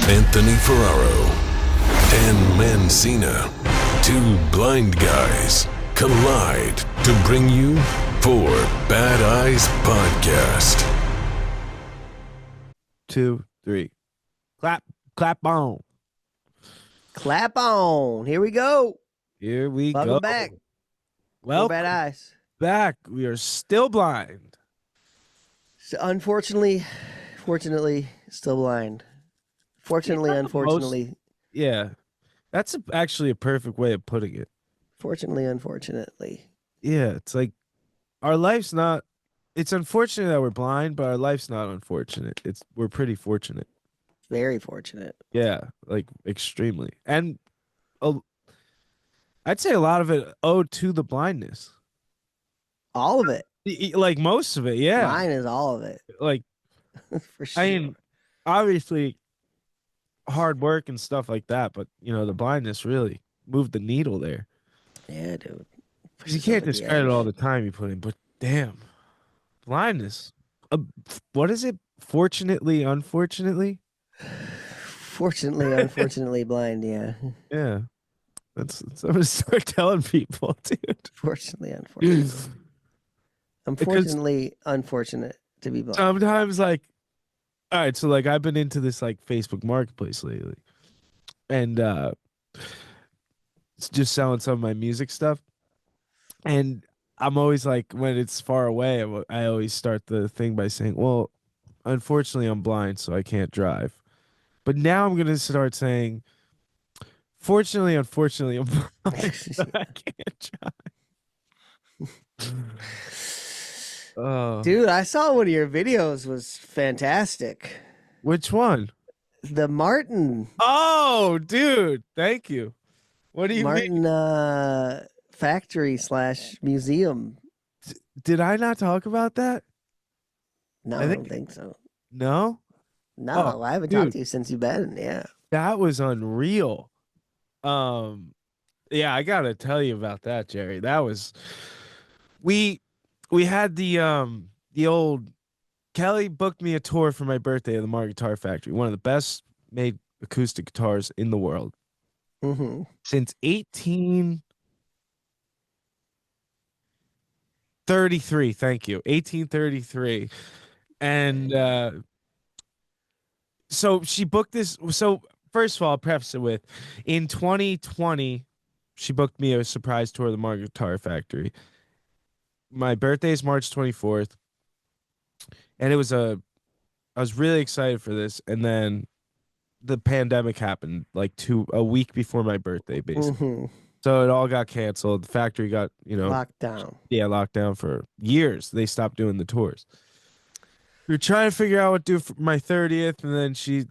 Anthony Ferraro and Mancina. Two blind guys collide to bring you Four Bad Eyes Podcast. 2, 3. Clap on. Clap on. Here we go. Here we Welcome go. back. Well, Four Bad Eyes. back. We are still blind. So fortunately, still blind. Fortunately, unfortunately. Yeah. That's actually a perfect way of putting it. Fortunately, unfortunately. Yeah, it's like our life's not. It's unfortunate that we're blind, but our life's not unfortunate. We're pretty fortunate. Very fortunate. Yeah, like extremely. And I'd say a lot of it owed to the blindness. All of it. Like most of it, yeah. Mine is all of it. Like, For sure. I mean, obviously hard work and stuff like that, but the blindness really moved the needle there. Yeah, dude. Because you can't discredit all the time you put in, but damn, blindness. What is it? Fortunately, unfortunately. Fortunately, unfortunately, blind. Yeah. Yeah, that's I'm gonna start telling people, dude. Fortunately, unfortunately. Unfortunately, unfortunate to be blind. Sometimes, like, all right, so like I've been into this like Facebook Marketplace lately, and it's just selling some of my music stuff, and I'm always like, when it's far away, I always start the thing by saying, well, unfortunately, I'm blind, so I can't drive. But now I'm gonna start saying, fortunately, unfortunately, I'm blind, so I can't drive. Oh, Dude, I saw one of your videos was fantastic. which one? The Martin. Oh, dude, thank you. What do you mean? Martin factory / museum. Did I not talk about that? No, I I think- don't think so. No, No, Oh, I haven't dude. talked to you since you've been. Yeah. that was unreal. Yeah, I gotta tell you about that, Jerry. That was we had the old Kelly booked me a tour for my birthday of the Mark Guitar Factory, one of the best made acoustic guitars in the world Mm-hmm. since 1833. Thank you, 1833, and so she booked this. So first of all, I'll preface it with, in 2020, she booked me a surprise tour of the Mark Guitar Factory. My birthday is March 24th, and I was really excited for this, and then the pandemic happened like a week before my birthday, basically. Mm-hmm. So it all got canceled. The factory got, Lockdown. locked down for years. They stopped doing the tours. We were trying to figure out what to do for my 30th, and then she,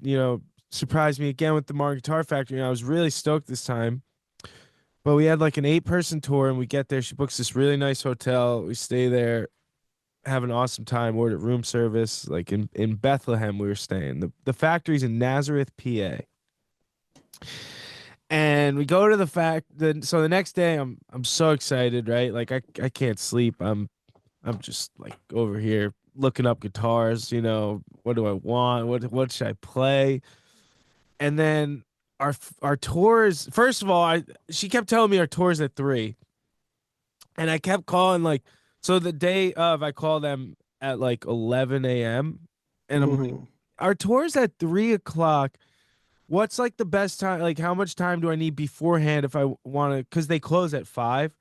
surprised me again with the Mark Guitar Factory, and I was really stoked this time. But we had like an 8-person tour, and we get there. She books this really nice hotel. We stay there, have an awesome time, ordered room service. Like in Bethlehem, we were staying. The factory's in Nazareth, PA. And we go to so the next day I'm so excited, right? Like I can't sleep. I'm just like over here looking up guitars, what do I want? What should I play? And then our tours, first of all, she kept telling me our tour's at 3. And I kept calling, like, so the day of, I called them at like 11 a.m. And I'm like, Mhm. our tour's at 3 o'clock. What's like the best time? Like, how much time do I need beforehand if I want to? Because they close at 5.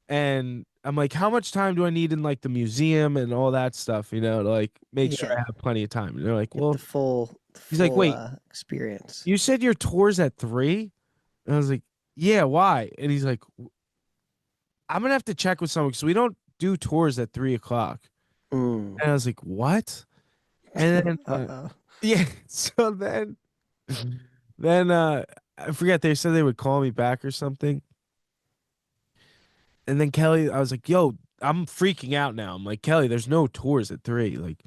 And I'm like, how much time do I need in like the museum and all that stuff, to like make sure I Yeah. have plenty of time? And they're like, Get well, the full he's like, wait. experience. you said your tour's at 3? And I was like, yeah, why? And he's like, I'm going to have to check with someone because we don't do tours at 3 o'clock. Mm. And I was like, what? And then, Uh-oh. yeah, so then I forget, they said they would call me back or something. And then Kelly, I was like, yo, I'm freaking out now. I'm like, Kelly, there's no tours at 3. Like,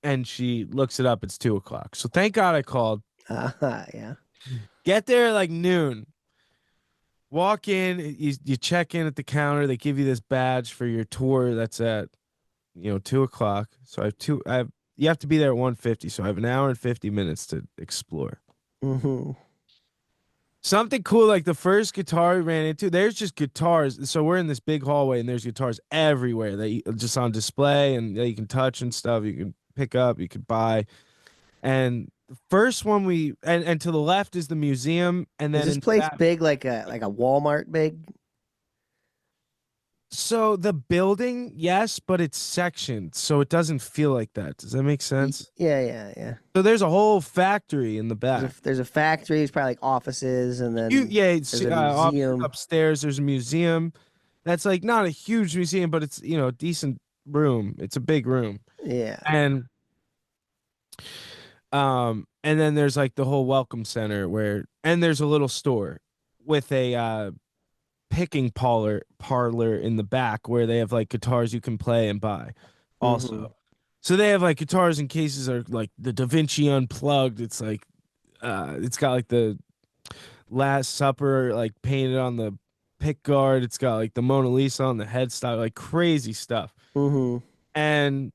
and she looks it up. It's 2 o'clock. So thank God I called. Yeah. Get there at like noon. Walk in, you check in at the counter. They give you this badge for your tour. That's at, 2 o'clock. So you have to be there at 1:50. So I have an hour and 50 minutes to explore. Mm-hmm. Something cool, like the first guitar we ran into, there's just guitars. So we're in this big hallway and there's guitars everywhere that just on display and that you can touch and stuff. You can pick up, you could buy. And the first one and to the left is the museum, and Is then this in the place back. big, like a Walmart big? So the building, yes, but it's sectioned, so it doesn't feel like that. Does that make sense? Yeah, yeah, yeah. So there's a whole factory in the back. There's a factory. There's probably like offices, and then Yeah, it's there's a offices museum. upstairs. There's a museum. That's like not a huge museum, but it's a decent room. It's a big room, Yeah. and then there's like the whole welcome center and there's a little store with a picking parlor in the back where they have like guitars you can play and buy Mm-hmm. also. So they have like guitars and cases are like the Da Vinci Unplugged. It's like it's got like the Last Supper like painted on the pick guard. It's got like the Mona Lisa on the headstock, like crazy stuff. Mm-hmm. And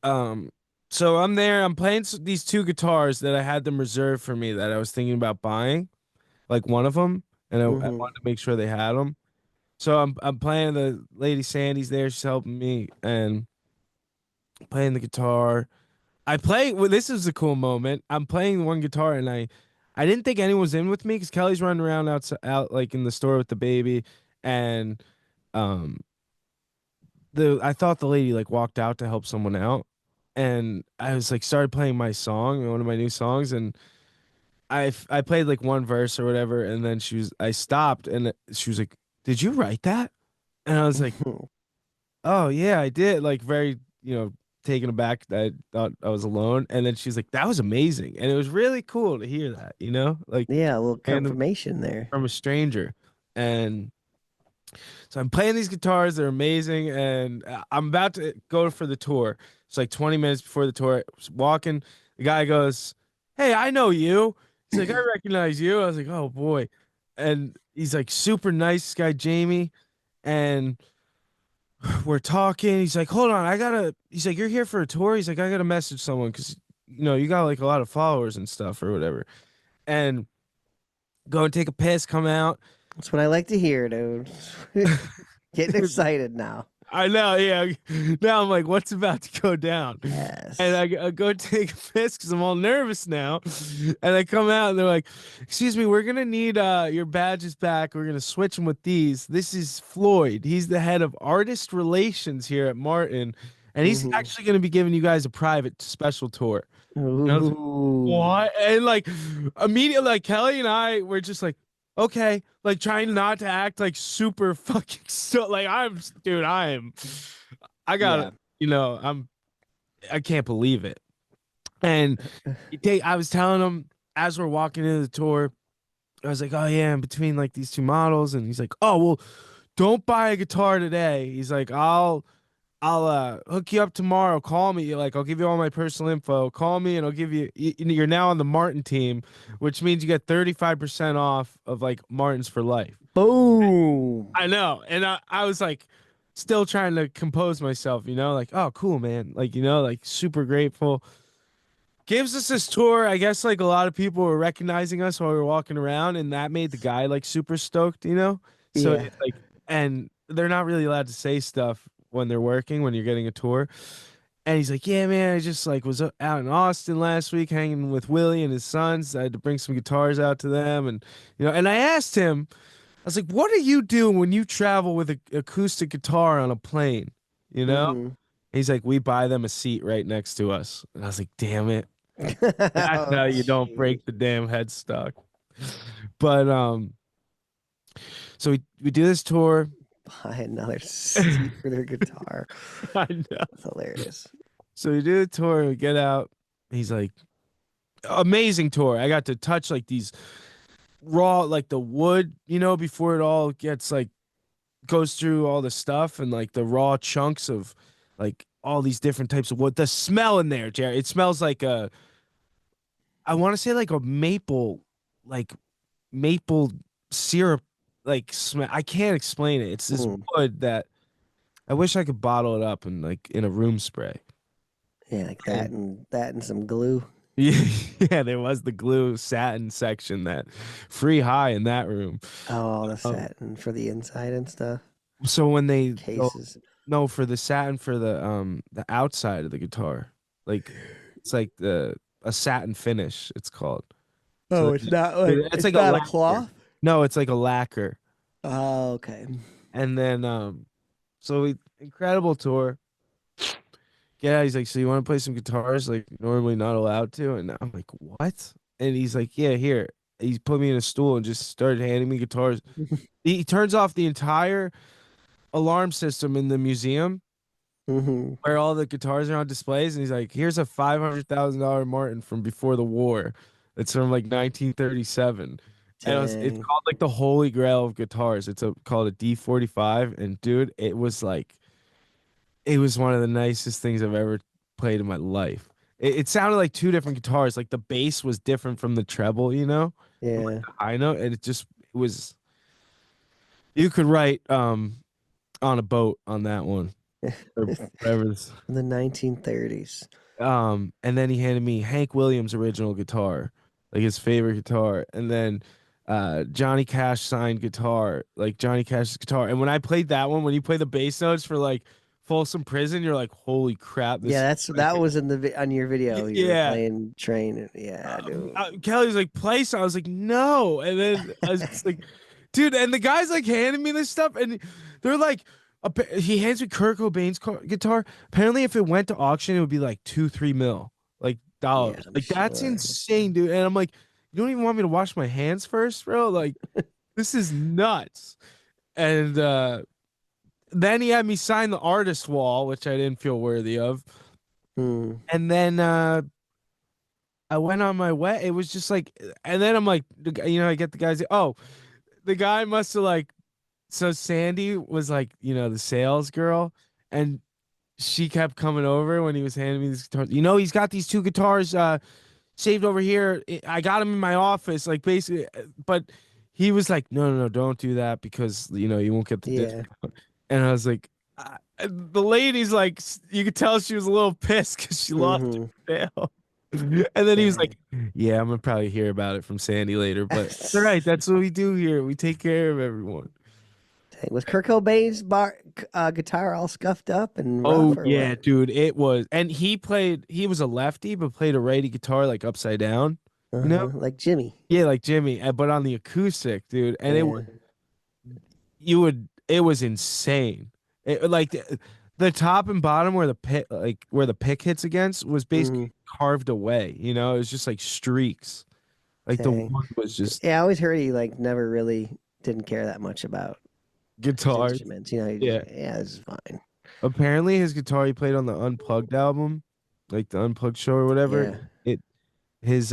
um so I'm there, I'm playing these two guitars that I had them reserved for me that I was thinking about buying, like one of them, and I Mm-hmm. wanted to make sure they had them. So I'm playing, the lady Sandy's there, she's helping me and playing the guitar. Well, this is a cool moment. I'm playing one guitar and I didn't think anyone was in with me because Kelly's running around out like in the store with the baby, and um the I thought the lady like walked out to help someone out, and I was like started playing my song, one of my new songs, and I played like one verse or whatever, and then I stopped and she was like, "Did you write that?" And I was like, "Oh yeah, I did." Like very taken aback that I thought I was alone, and then she's like, "That was amazing," and it was really cool to hear that, like Yeah, a little random confirmation there. from a stranger, and so I'm playing these guitars. They're amazing. And I'm about to go for the tour. It's like 20 minutes before the tour. I was walking. The guy goes, "Hey, I know you." He's like, "I recognize you." I was like, "Oh, boy." And he's like, super nice, this guy, Jamie. And we're talking. He's like, "Hold on. He's like, "You're here for a tour?" He's like, "I got to message someone because, you got like a lot of followers and stuff or whatever." And go and take a piss, come out. That's what I like to hear, dude. Getting excited now. I know, yeah. Now I'm like, what's about to go down? And Yes. I go take a piss because I'm all nervous now. And I come out and they're like, "Excuse me, we're gonna need your badges back. We're gonna switch them with these. This is Floyd. He's the head of artist relations here at Martin, and he's Mm-hmm. actually gonna be giving you guys a private special tour." And I was like, Ooh. "What?" And like immediately, like Kelly and I were just like, "Okay," like trying not to act like super fucking so like dude, I gotta, Yeah. I can't believe it. And I was telling him as we're walking into the tour, I was like, "Oh yeah, in between like these two models," and he's like, "Oh well, don't buy a guitar today." He's like, I'll hook you up tomorrow. Call me. Like, I'll give you all my personal info. Call me and I'll give you're now on the Martin team, which means you get 35% off of like Martins for life. Boom. I know. And I was like still trying to compose myself, like, "Oh, cool, man." Like, like super grateful. Gives us this tour. I guess like a lot of people were recognizing us while we were walking around, and that made the guy like super stoked. So Yeah. it's like, and they're not really allowed to say stuff when they're working, when you're getting a tour. And he's like, "Yeah, man, I just like was out in Austin last week hanging with Willie and his sons. I had to bring some guitars out to them." And, and I asked him, I was like, "What do you do when you travel with an acoustic guitar on a plane?" You know? Mm-hmm. He's like, "We buy them a seat right next to us." And I was like, "Damn it. That's Oh, how you don't jeez. break the damn headstock." But so we do this tour. Buy another seat for their guitar. I know. That's hilarious. So we do the tour, we get out. He's like, amazing tour. I got to touch like these raw, like the wood, before it all gets like goes through all the stuff and like the raw chunks of like all these different types of wood. The smell in there, Jerry, it smells like I want to say like a like maple syrup, like smell. I can't explain it. It's this Mm. wood that I wish I could bottle it up and like in a room spray. Yeah, like And that and some glue. Yeah, yeah, there was the glue satin section that free high in that room. Oh, the Um, satin for the inside and stuff. so when they go, Cases. no, for the satin for the outside of the guitar, like it's like the a satin finish. It's called. So Oh, it's it's like a not a lacquer. cloth. No, it's like a lacquer. Oh, okay. And then so we incredible tour. Yeah, he's like, so you want to play some guitars like normally not allowed to? And I'm like, what? And he's like, yeah, here. He put me in a stool and just started handing me guitars. He turns off the entire alarm system in the museum Hmm. where all the guitars are on displays, and he's like, here's a $500,000 Martin from before the war. It's from like 1937. And it's Dang. called like the Holy Grail of guitars. Called a D45, and dude, it was one of the nicest things I've ever played in my life. It sounded like two different guitars. Like the bass was different from the treble, from like Yeah. the high note, and it was you could write on a boat on that one or whatever. In the 1930s. And then he handed me Hank Williams' original guitar, like his favorite guitar, and then Johnny Cash signed guitar, like Johnny Cash's guitar. And when I played that one, when you play the bass notes for like Folsom Prison, you're like, holy crap, this Yeah, is my that was in on your video. You were yeah. playing Train. Yeah, dude. Kelly was like, play some. I was like, no. And then I was just like, dude, and the guy's like handing me this stuff, and they're like, he hands me Kurt Cobain's guitar. Apparently, if it went to auction, it would be like 2-3 mil, like Yeah, dollars. I'm Like that's sure. insane, dude. And I'm like, you don't even want me to wash my hands first, bro? Like, this is nuts. And then he had me sign the artist wall, which I didn't feel worthy of. Hmm. And then I went on my way. It was just like, and then I'm like, I get the guys. Oh, the guy must have like, so Sandy was like, the sales girl, and she kept coming over when he was handing me these guitars. He's got these two guitars saved over here. I got them in my office, like basically, but he was like, no, no, no, don't do that because you won't get the Yeah. discount. And I was like, the lady's like, you could tell she was a little pissed because she lost Hmm. her sale. And then he was like, Dang. yeah, I'm gonna probably hear about it from Sandy later, but it's all right. That's what we do here. We take care of everyone. Dang. Was Kurt Cobain's guitar all scuffed up and Oh rough or yeah, what? dude, it was. And he was a lefty, but played a righty guitar like upside down. You know? Uh-huh. Like Jimmy. Yeah, like Jimmy, but on the acoustic, dude. And Yeah. it was insane. Like the top and bottom where the pick, like where the pick hits against, was Hmm. basically carved away. It was just like streaks. Like the Dang. one was just Yeah, I always heard he like never really didn't care that much about his guitars. instruments. You know, he just, Yeah. yeah, this is fine. Apparently, his guitar he played on the Unplugged album, like the Unplugged show or whatever. Yeah. His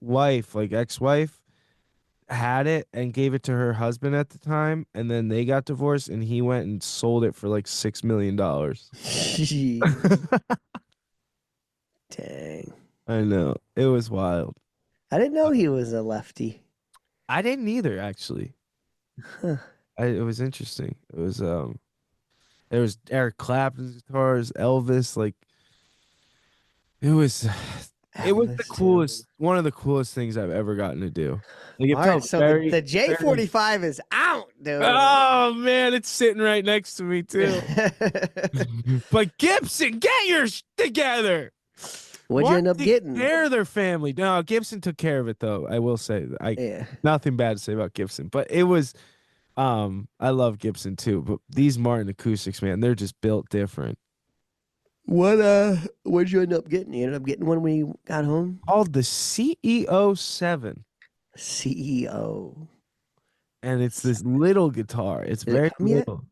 wife, like ex-wife, had it and gave it to her husband at the time, and then they got divorced, and he went and sold it for like $6 million. Jeez. Dang. I know it was wild. I didn't know he was a lefty. I didn't either, actually. Huh. It was interesting. There was Eric Clapton's guitars, Elvis, like it was it was the Elvis too. coolest, one of the coolest things I've ever gotten to do. Like it All right, felt so very, the very. J45 is out, dude. Oh man, it's sitting right next to me too. But Gibson, get yours together. What'd you end up Take getting? care of their family. No, Gibson took care of it though. I will say, Yeah. nothing bad to say about Gibson, but it was. I love Gibson too, but these Martin acoustics, man, they're just built different. What'd you end up getting? You ended up getting one when you got home? Called the CEO 7, CEO. and it's this little guitar. It's Did it very come yet? little.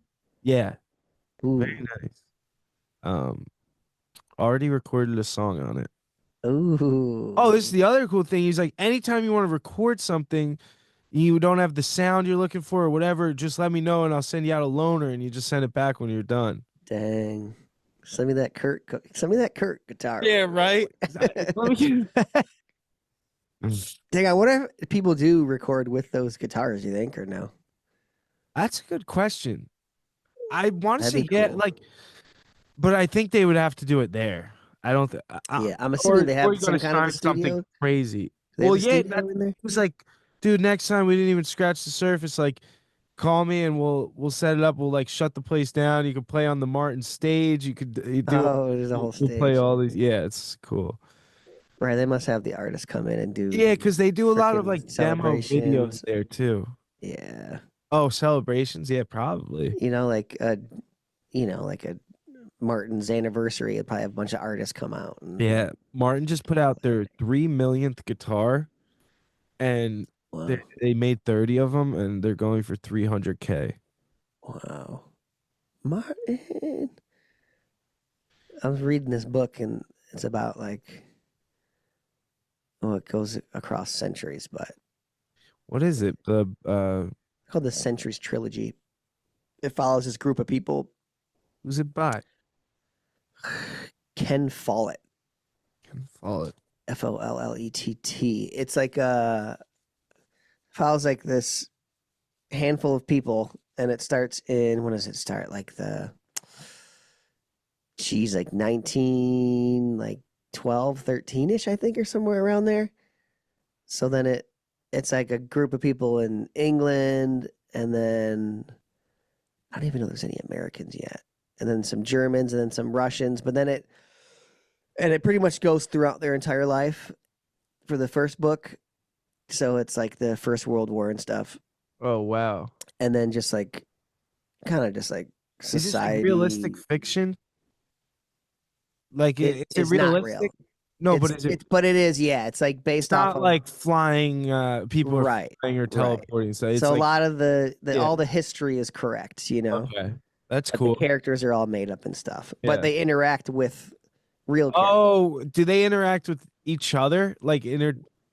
Yeah, very Ooh. nice. Um, already recorded a song on it. Ooh. Oh, this is the other cool thing. He's like, anytime you want to record something, you don't have the sound you're looking for or whatever, just let me know and I'll send you out a loaner and you just send it back when you're done. Dang. Send me that Kurt guitar. Yeah, right. Let me get that. Dang, I wonder if people do record with those guitars, you think, or no? That's a good question. I want to That'd say be yeah, cool. like, but I think they would have to do it there. I don't think. Yeah, I'm assuming they Or have you're gonna some kind of a sign something studio. crazy. They have Well, a yeah, studio in there. it was like, dude, next time we didn't even scratch the surface. Like, call me and we'll set it up. We'll like shut the place down. You can play on the Martin stage. You could do it. Oh, there's a whole We'll play stage. all these. Yeah, it's cool. Right, they must have the artists come in and do Yeah, because they do a lot of freaking like demo videos celebrations. there too. Yeah, Oh, celebrations? Yeah, probably. like like a Martin's anniversary. It'd probably have a bunch of artists come out. And, Yeah, Martin just put out their 3 millionth guitar, and wow, they made 30 of them, and they're going for 300K. wow, Martin. I was reading this book and it's about like it goes across centuries, but What is it? The it's called the Centuries Trilogy. It follows this group of people. who's it by? Ken Follett, Can follow it. Follett. It's like follows like this handful of people, and it starts in when does it start? Like like 19, like 12, 13-ish, I think, or somewhere around there. So then it's like a group of people in England, and then I don't even know if there's any Americans yet, and then some Germans, and then some Russians. But then it pretty much goes throughout their entire life for the first book. So it's like the First World War and stuff, Oh wow. and then just like kind of just like Is this like society. realistic fiction? Like, is it It's not real. realistic? No, but is it But it is, yeah. It's like based off not of like flying? People are right, flying or right. teleporting. So it's So a like, lot of the yeah. all the history is correct, Okay, that's But cool. the characters are all made up and stuff. Yeah. But they interact with real characters. Oh, do they interact with each other? Like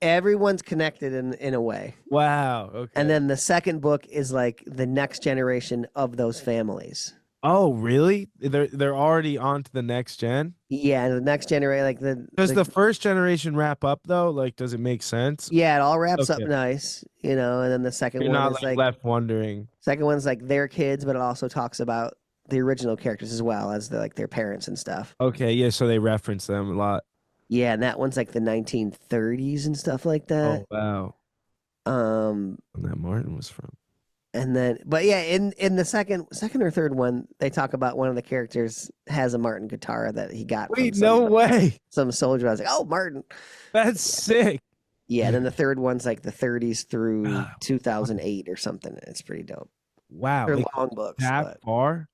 Everyone's connected in a way. Wow. Okay. And then the second book is like the next generation of those families. Oh, really? They're already on to the next gen? Yeah, and the next generation, like Does the first generation wrap up though? Like, does it make sense? yeah, it all wraps up Okay. nice, and then the second You're one not is like left wondering. second one's like their kids, but it also talks about the original characters as well as their parents and stuff. Okay, yeah, so they reference them a lot. Yeah, and that one's like the 1930s and stuff like that. Oh wow. And That Martin was from. then, but yeah, in the second or third one, they talk about one of the characters has a Martin guitar that he got. Wait, from no way. some soldier. I was like, oh, Martin. That's sick. Yeah, and then the third one's like the 30s through Ah, 2008 or something. It's pretty dope. Wow. They're Like, long books, that but far?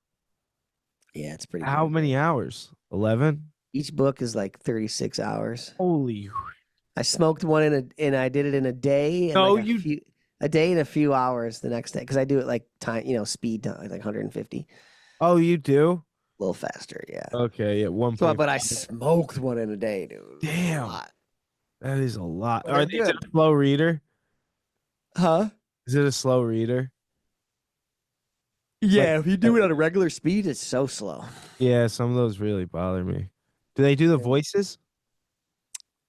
yeah, it's pretty. How good. many hours? 11? Each book is like 36 hours. Holy. I smoked one and I did it in a day. And No, like a day and a few hours the next day because I do it like time, speed time, like 150, Oh, you do? a little faster. Yeah. Okay, yeah, one So, point. but I smoked one in a day, dude. Damn. A lot. That is a lot. But Are they're these a good. slow reader? Huh? Is it a slow reader? Yeah, if you do it at a regular speed, it's so slow. Yeah, some of those really bother me. Do they do the voices?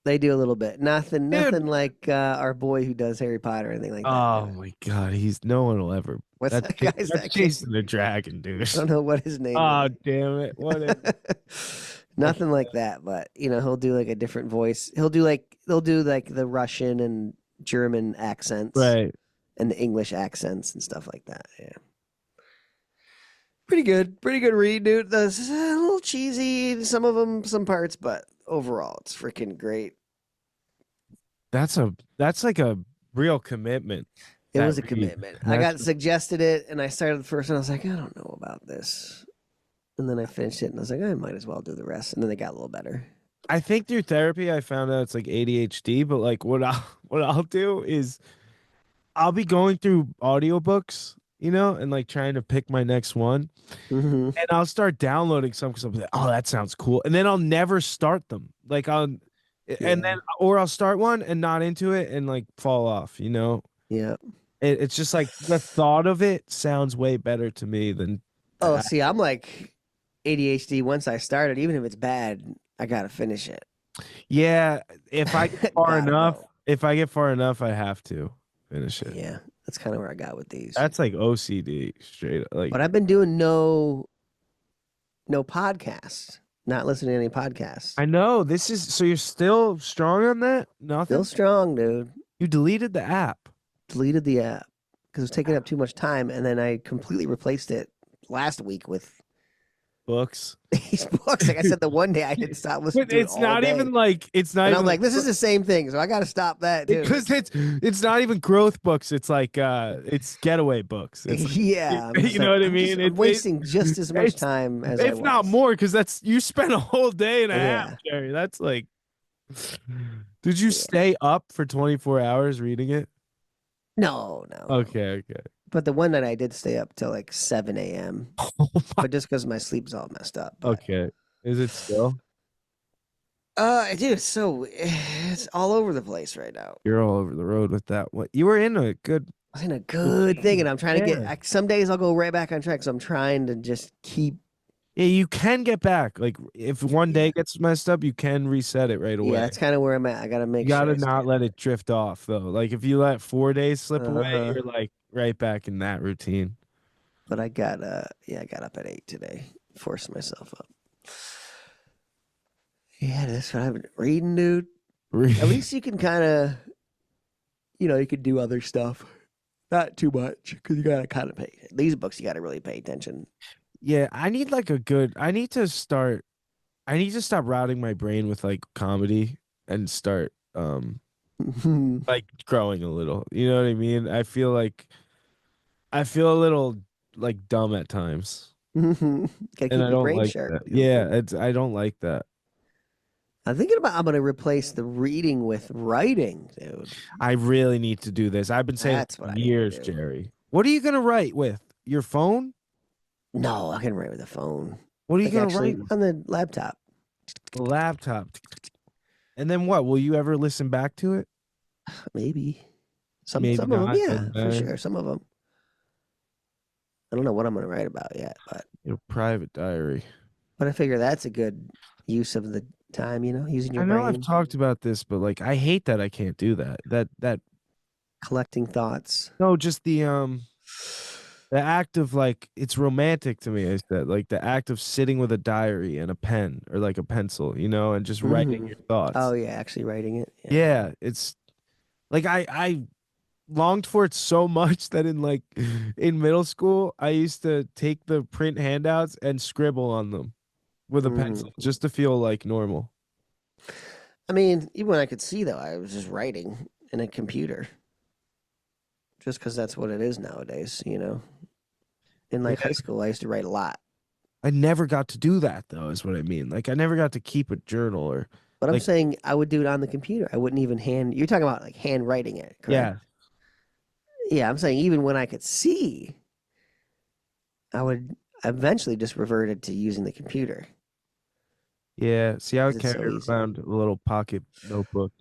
They do a little bit. Nothing Dude. like our boy who does Harry Potter or anything like that. Oh my god, no one will ever. What's That's that guy's that's that kid? Jason the Dragon, dude. I don't know what his name Oh is. damn it! What? Nothing like that, but he'll do like a different voice. They'll do like the Russian and German accents, Right. and the English accents and stuff like that. Yeah, pretty good read, dude. This a little cheesy, some parts, but overall, it's freaking great. That's like a real commitment. It that was a read. commitment. I got suggested it, and I started the first one. I was like, I don't know about this, and then I finished it, and I was like, I might as well do the rest. And then they got a little better. I think through therapy, I found out it's like ADHD. But like, what I'll do is, I'll be going through audiobooks, and like trying to pick my next one, Mm-hmm. and I'll start downloading some because I'll be like, oh, that sounds cool, and then I'll never start them. Like and then or I'll start one and not into it and like fall off. Yeah. It's just like the thought of it sounds way better to me than. Oh, see, I'm like ADHD. Once I started, even if it's bad, I gotta finish it. Yeah, if I get far Gotta enough, go. I have to finish it. Yeah, that's kind of where I got with these. That's like OCD straight up. Like, But I've been doing no podcasts. not listening to any podcasts. I know this is so you're still strong on that? Nothing. Still strong, dude. You deleted the app. Deleted the app because it was taking up too much time, and then I completely replaced it last week with Books. these books. Like I said, the one day I didn't stop listening But to it it's all not day. even like it's not And even I'm like, this is the same thing, so I got to stop that too. because it's not even growth books. It's like it's getaway books. It's like, yeah, I'm just you know like, what I I'm just- mean? I'm wasting just as much it's- time as I if was. not more, because that's you spent a whole day and a half, Yeah. Jerry. That's like, did you stay up for 24 hours reading it? No. Okay. But the one night I did stay up till like 7 a.m. Oh my- But just because my sleep's all messed up. But, okay. Is it still? dude, it's all over the place right now. You're all over the road with that one. You were in a good. I was in a good thing, and I'm trying to Yeah. get. Some days I'll go right back on track, so I'm trying to just keep. Yeah, you can get back. Like if one day gets messed up, you can reset it right away. Yeah, that's kind of where I'm at. I gotta make You gotta sure. not let it drift off though. Like if you let 4 days slip away, Uh-huh. you're like right back in that routine. But I got I got up at 8 today. Forced myself up. Yeah, that's what I've been reading, dude. At least you can kind of, you could do other stuff. Not too much, because you gotta kind of pay. These books, you gotta really pay attention. Yeah, I need like a good. I need to stop routing my brain with like comedy and start like growing a little. You know what I mean? I feel a little like dumb at times. Gotta keep And I your don't brain like sharp. that. dude. Yeah, I don't like that. I'm thinking about I'm gonna replace the reading with writing, dude. I really need to do this. I've been saying That's it what for I need to years, do. Jerry. What are you gonna write with? Your phone? No, I can write with a phone. What are you Like gonna actually write with? on the laptop. The laptop. And then what? Will you ever listen back to it? Maybe. Some Maybe of them, not, yeah, doesn't for matter. sure. Some of them. I don't know what I'm gonna write about yet, but Your private diary. I figure that's a good use of the time. Using your I know brain, I've talked about this, but like I hate that I can't do that. That collecting thoughts. no, just the act of like it's romantic to me. I said like the act of sitting with a diary and a pen or like a pencil, and just writing Mhm. your thoughts. Oh yeah, actually writing it. Yeah, it's like I longed for it so much that in middle school I used to take the print handouts and scribble on them with a pencil just to feel like normal. I mean, even when I could see though, I was just writing in a computer. Just because that's what it is nowadays, In like high school, I used to write a lot. I never got to do that though, is what I mean. Like I never got to keep a journal or But I'm like- saying I would do it on the computer. I wouldn't even You're talking about like handwriting it, correct? Yeah, I'm saying even when I could see, I would eventually just reverted to using the computer. Yeah. See, I would 'Cause it's so carry easy. around a little pocket notebook.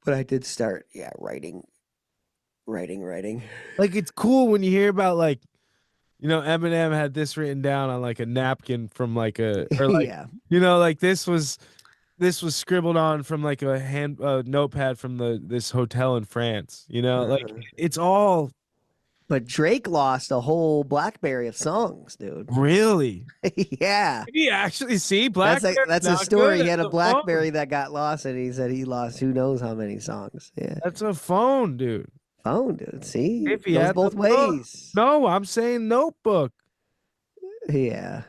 But I did start, writing. Like it's cool when you hear about like, Eminem had this written down on like a napkin from like a or like Yeah. like this was scribbled on from like a notepad from this hotel in France. Like Uh-huh. it's all But Drake lost a whole BlackBerry of songs, dude. really. Yeah. Did he actually see That's BlackBerry? that's a Not story. good. He had a That's phone. BlackBerry that got lost, and he said he lost who knows how many songs. Yeah. That's a phone, dude. Phone, dude. See? If he Goes had the both book. ways. No, I'm saying notebook. Yeah.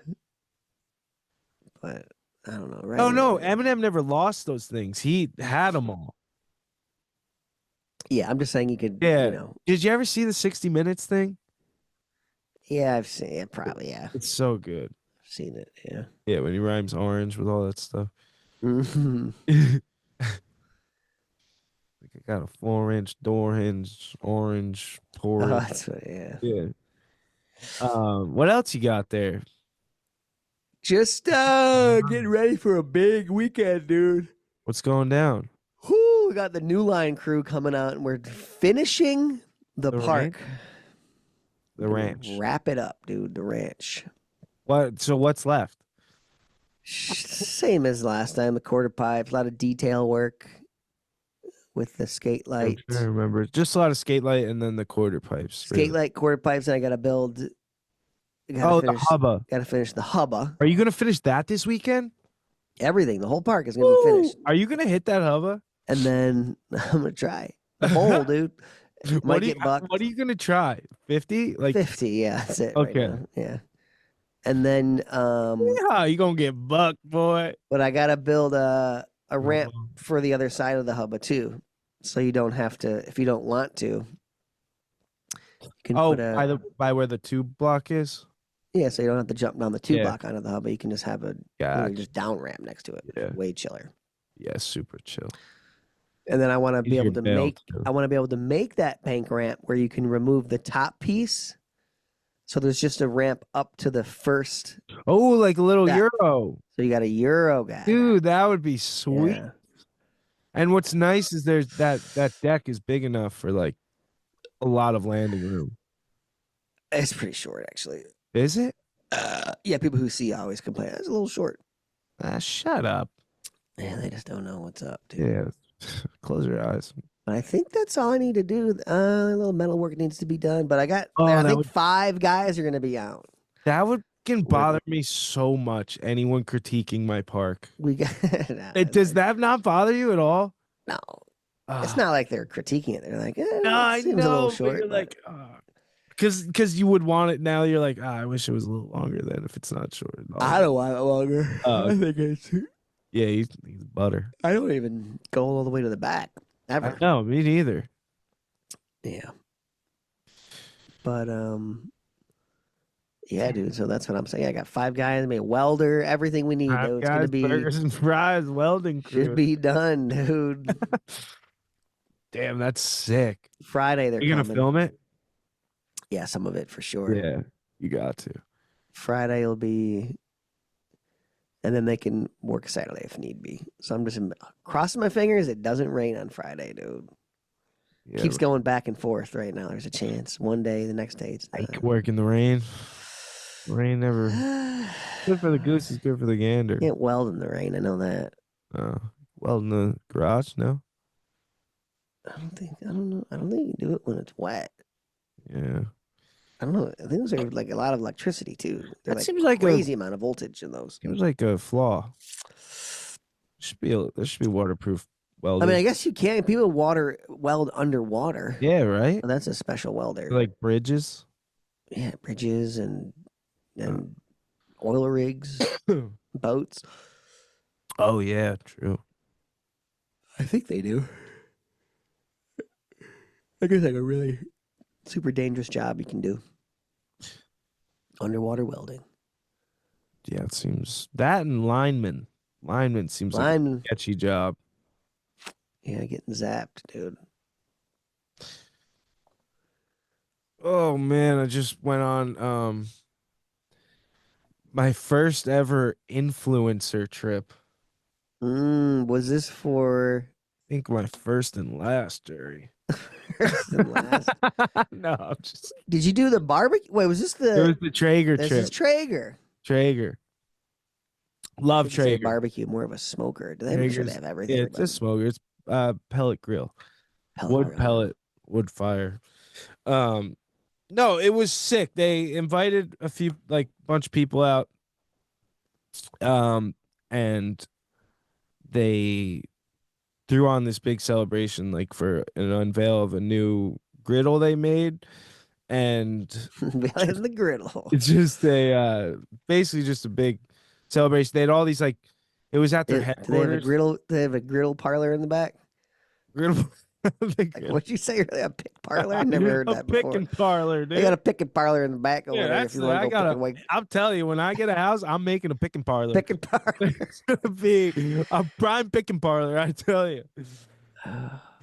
But I don't know, right? Oh no, Eminem never lost those things. He had them all. Yeah, I'm just saying you could, Yeah. Did you ever see the 60 Minutes thing? Yeah, I've seen it. Probably, yeah. It's so good. I've seen it, yeah. Yeah, when he rhymes orange with all that stuff. Mhm. Like I got a 4-inch door hinge, orange, Oh, porch. that's what, yeah. Yeah. What else you got there? Just getting ready for a big weekend, dude. What's going down? Whoo, we got the New Line crew coming out, and we're finishing the The park. The ranch. Wrap it up, dude. The ranch. What? So what's left? Same as last time. The quarter pipe, a lot of detail work with the skate I'm light. trying to remember. Just a lot of skate light and then the quarter pipes. Skate light, quarter pipes, and I got to build. Oh, the hubba. Got to finish the hubba. Are you gonna finish that this weekend? Everything, the whole park is gonna be Woo! finished. Are you gonna hit that hubba? And then I'm gonna try the bowl, dude. Might get bucked. What are you gonna try? 50? Like 50, yeah, that's it right okay. now. Yeah. And then Yeah, you gonna get bucked, boy. but I gotta build a ramp Uh-huh. for the other side of the hubba too. So you don't have to if you don't want to, you can Oh, put a by where the tube block is? yeah, so you don't have to jump down the two Yeah. block onto the hubba. You can just have a literally Gotcha. just down ramp next to it. Yeah. Way chiller. Yeah, super chill. And then I want to be Easier able to bail, make too. I want to be able to make that bank ramp where you can remove the top piece. So there's just a ramp up to the first. Oh, like a little Yeah. Euro. So you got a Euro guy. Dude, that would be sweet. Yeah. And what's nice is there's that deck is big enough for like a lot of landing room. It's pretty short actually. Is it? Yeah, people who see always complain. It's a little short. Shut up. Yeah, they just don't know what's up, dude. Yeah. Close your eyes. But I think that's all I need to do. A little metal work needs to be done. But I Oh, I that think would- 5 guys are gonna be out. That would can bother me so much. Anyone critiquing my park. We got nah, Does that not bother you at all? no. It's not like they're critiquing it. They're like, No, I it seems know. a little But short. you're but- like, because you would want it now. You're like, I wish it was a little longer then. If it's not short, I don't want it longer. Oh, I think it's. yeah, he's butter. I don't even go all the way to the back ever. No, me neither. Yeah. But yeah, dude. So that's what I'm saying. I got 5 guys, a welder, everything we need. Dude. It's gonna Guys, be burgers and fries, welding crew. should be done, dude. Damn, that's sick. Friday they're You gonna coming. film it? Yeah, some of it for sure. Yeah, you got to. Friday will be, and then they can work Saturday if need be. So I'm just crossing my fingers. It doesn't rain on Friday, dude. Yeah, Keeps going back and forth right now. There's a chance. One day, the next day, it's I not. can work in the rain. Rain never good for the goose is good for the gander. Can't weld in the rain. I know that. Well, in the garage, no. I don't know. I don't think you can do it when it's wet. Yeah, I don't know. I think those are like a lot of electricity too. They're that like seems like crazy amount of voltage in those. seems like a flaw. There should be waterproof I welding. mean, I guess you can. People weld underwater. Yeah, right. That's a special welder. Like bridges. Yeah, bridges and oil rigs, boats. Oh yeah, true. I think they do. I guess like a really super dangerous job you can do. Underwater welding. Yeah, it seems that and lineman. Lineman seems like Lineman, a sketchy job. yeah, getting zapped, dude. Oh man, I just went on my first ever influencer trip. Was this for I think my first and last, Jerry. first and last? No, I'm just Did you do the barbecue? Wait, was this it was the? the Traeger This trip. is Traeger. Traeger. Love Didn't say Traeger. barbecue, more of a smoker. Do they make sure they Traeger's- have everything? Yeah, it's a smoker. It's pellet grill. Pellet grill. Pellet, wood fire. No, it was sick. They invited a few bunch of people out. And they threw on this big celebration for an unveil of a new griddle they made. And Behind the griddle. it's just basically just a big celebration. They had all these it was at their Do they have a headquarters. griddle? Do they have a griddle parlor in the back? Griddle. What'd you say earlier? A pick parlor? I never heard that a pick before. and parlor, dude. They got a pick and parlor in the back over Yeah, there. that's If you want I to go gotta. pick and wake, I'll tell you, when I get a house, I'm making a pick and parlor. pick and parlor. It's gonna be a prime pick and parlor, I tell you.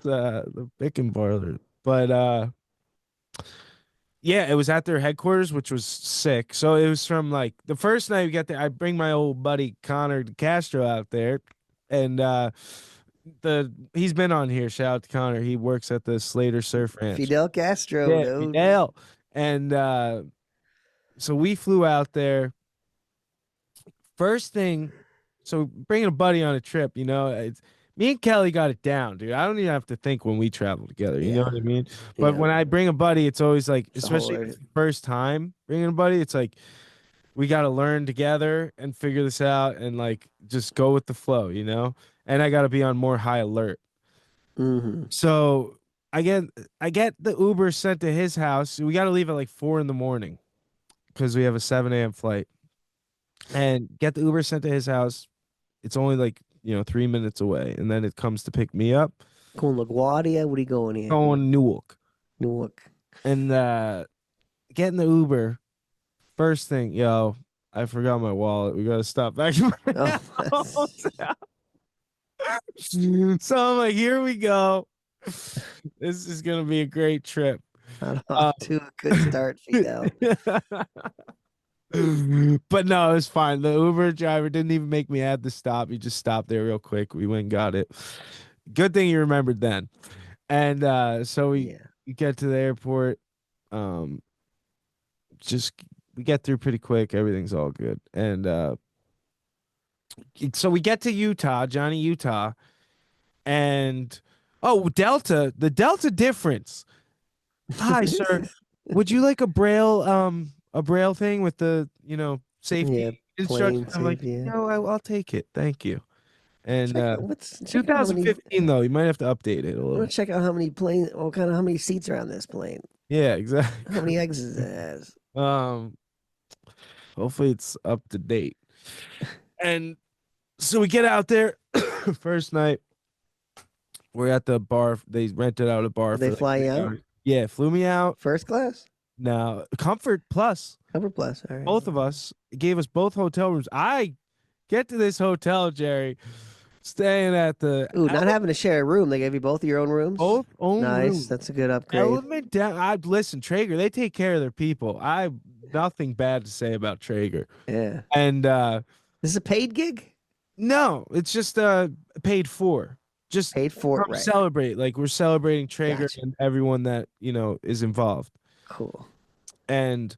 The pick and parlor, but yeah, it was at their headquarters, which was sick. So it was from the first night we got there. I bring my old buddy Connor Castro out there, and he's been on here. Shout out to Connor. He works at the Slater Surf Ranch. Fidel Castro, Yeah, dude. Fidel. And so we flew out there. First thing, so bringing a buddy on a trip, it's me and Kelly got it down, dude. I don't even have to think when we travel together. You know Yeah. what I mean? But Yeah. when I bring a buddy, it's always a whole especially if other- it's the first time bringing a buddy, it's we got to learn together and figure this out and like just go with the flow, you know? And I got to be on more high alert. Mm-hmm. So I get I get the Uber sent to his house. We got to leave at like 4 in the morning because we have a 7 a.m. flight. And get the Uber sent to his house. It's only like 3 minutes away, and then it comes to pick me up Going LaGuardia? What are you going here? going to Newark. Newark. And getting the Uber. First thing, I forgot my wallet. We gotta stop back at my Oh, So I'm like, here we go. This is gonna be a great trip. not off to a good start, Fidel. But no, it was fine. The Uber driver didn't even make me add the stop. He just stopped there real quick. We went and got it. Good thing you remembered then. And so we get to the airport. Just we get through pretty quick. Everything's all good. And so we get to Utah, Johnny, Utah, and Delta, the Delta difference. Hi, sir. Would you like a braille thing with the safety instructions? I'm like, safety, no, I'll take it. Thank you. And check out how many, 2015 though, you might have to update it a I little. want to check out how many how many seats are on this plane. Yeah, exactly. How many exits it has. Hopefully it's up to date. And so we get out there first night. We're at the bar. They rented out a bar. Did they fly you out? hours. Yeah, flew me out. First class? No, Comfort Plus. Comfort Plus. All right. Both of us gave us both hotel rooms. I get to this hotel, Jerry, staying at the not having to share a room. They gave you both your own rooms. both own nice. rooms. That's a good upgrade. Element down. Listen, Traeger. They take care of their people. I nothing bad to say about Traeger. Yeah. And this is a paid gig. no, it's just paid for. Just paid for it, right? Celebrate. Like we're celebrating Traeger Gotcha. and everyone that is involved. Cool. And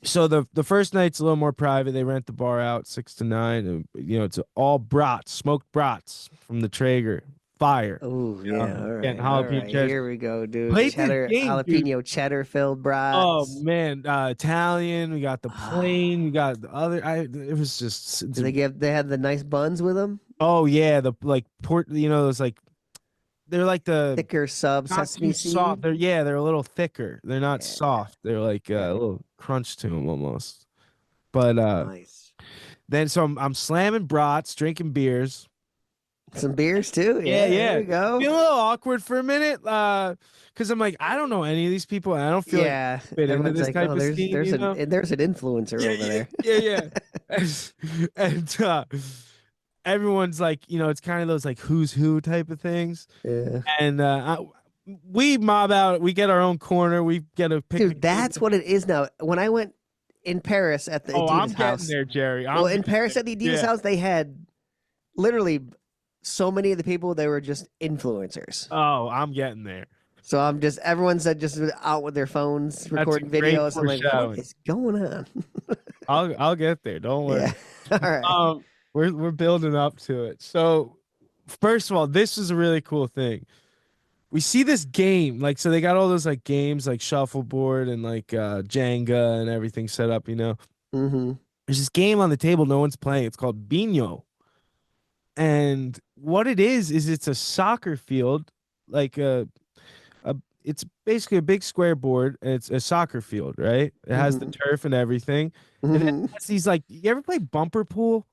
so the first night's a little more private. They rent the bar out 6 to 9. And, it's all brats, smoked brats from the Traeger. Fire. Oh yeah, all right. Getting All jalapeno right. cheddar. Here we go, dude. Played this Cheddar, game, jalapeno cheddar filled brats. Oh man, Italian. We got the plain. We got the other. It was just. They had the nice buns with them. Oh yeah, the like port. Those like. They're like the thicker sub not sesame too seed. soft. They're a little thicker. They're not Yeah. soft. They're like a little crunch to them almost. But Nice. then so I'm slamming brats, drinking beers. Some beers too. Yeah. There we go. Feel a little awkward for a minute, because I'm like, I don't know any of these people, and I don't feel Yeah. fit into Everyone's this like, type oh, of there's scene. there's you know? there's an influencer over there. Yeah. and everyone's like, it's kind of those like who's who type of things. Yeah. And we mob out. We get our own corner. We get a picnic. Dude, that's what it is now. When I went in Paris at the Adidas I'm house. getting there, Jerry. Well, in Paris at the Adidas house, they had literally so many of the people, they were just influencers. Oh, I'm getting there. So everyone's just out with their phones recording great videos. I'm like, what foreshadowing. is going on? I'll get there. Don't worry. Yeah. All right. We're building up to it. So, first of all, this is a really cool thing. We see this game, like, so they got all those like games like shuffleboard and like Jenga and everything set up. Mm-hmm. There's this game on the table no one's playing. It's called Bino. And what it is it's a soccer field, like it's basically a big square board, and it's a soccer field, right? It has the turf and everything. And it has these like, you ever play bumper pool?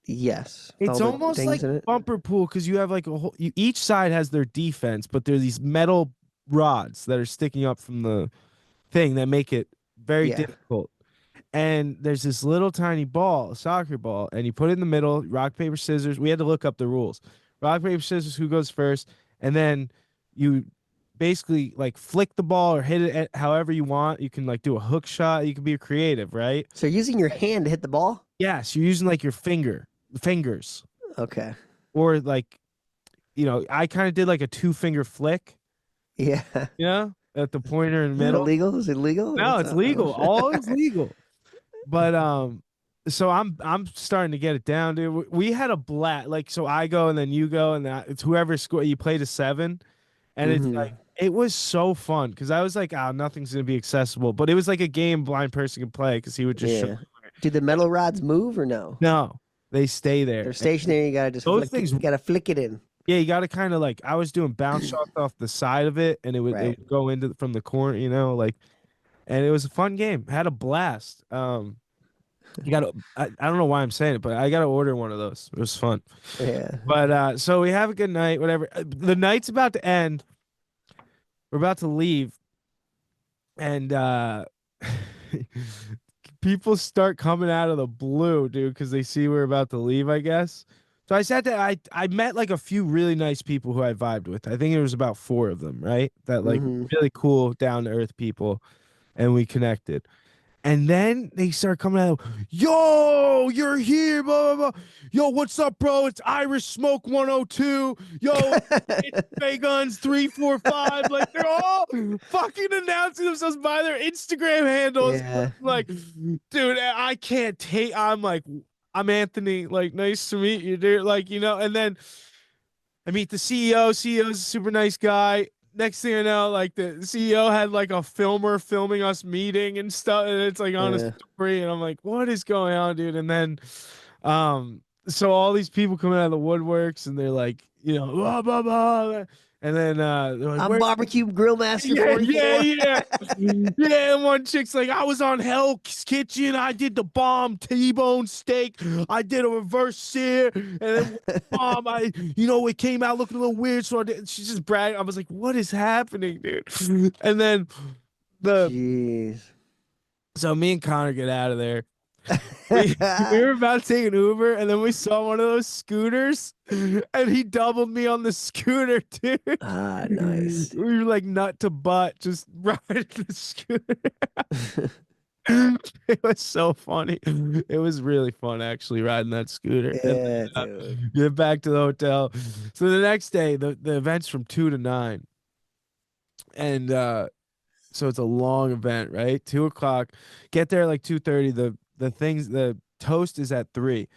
Yes. It's almost like bumper pool because you have like each side has their defense, but there's these metal rods that are sticking up from the thing that make it very difficult. And there's this little tiny ball, a soccer ball, and you put it in the middle, rock, paper, scissors. We had to look up the rules. Rock, paper, scissors, who goes first, and then you basically like flick the ball or hit it however you want. You can like do a hook shot. You can be creative, right? So you're using your hand to hit the ball? Yes, you're using like your fingers. Okay. Or like, I kind of did like a 2-finger flick. Yeah. At the pointer in the middle. Illegal? Is it legal? No, it's legal. All is legal. But so I'm starting to get it down, dude. We had a blast. Like, so I go and then you go, and it's whoever score. You play to 7, and it's like It was so fun because I was like, oh, nothing's gonna be accessible, but it was like a game blind person could play because he would just show. Yeah. Do the metal rods move or no? No, they stay there. They're stationary. You gotta just Those flick it. things, You gotta flick it in. yeah, you got to kind of like I was doing bounce shots off the side of it, and it Right. would go into from the corner, like, and it was a fun game. Had a blast. You got to. I don't know why I'm saying it, but I got to order one of those. It was fun. Yeah. But so we have a good night. Whatever. The night's about to end. We're about to leave, and people start coming out of the blue, dude, because they see we're about to leave, I guess. So I sat there. I met like a few really nice people who I vibed with. I think it was about 4 of them, right? That like really cool, down to earth people, and we connected. And then they start coming out, yo, you're here, blah, blah, blah. Yo, what's up, bro? It's Irish Smoke 102. Yo, it's Bay Guns 345. Like, they're all fucking announcing themselves by their Instagram handles. Yeah. Like, dude, I can't take, I'm like, I'm Anthony. Like, nice to meet you, dude. Like, and then I meet the CEO. CEO's a super nice guy. Next thing I know, like the CEO had like a filmer filming us meeting and stuff, and it's like on a story, and I'm like, what is going on, dude? And then, so all these people coming out of the woodworks, and they're like, blah blah blah, and then they're like, I'm barbecue grill master. yeah, 44. yeah. And one chick's like, I was on Hell's Kitchen. I did the bomb T-bone steak. I did a reverse sear, and then it came out looking a little weird. So she's just bragging. I was like, what is happening, dude? And then Jeez. so me and Connor get out of there. we were about to take an Uber, and then we saw one of those scooters, and he doubled me on the scooter, dude. Ah, nice. We were like nut to butt, just riding the scooter. It was so funny. It was really fun, actually, riding that scooter. Yeah, And, get back to the hotel. So the next day, the event's from 2 to 9, and so it's a long event, right? 2:00. Get there like 2:30. The toast is at 3.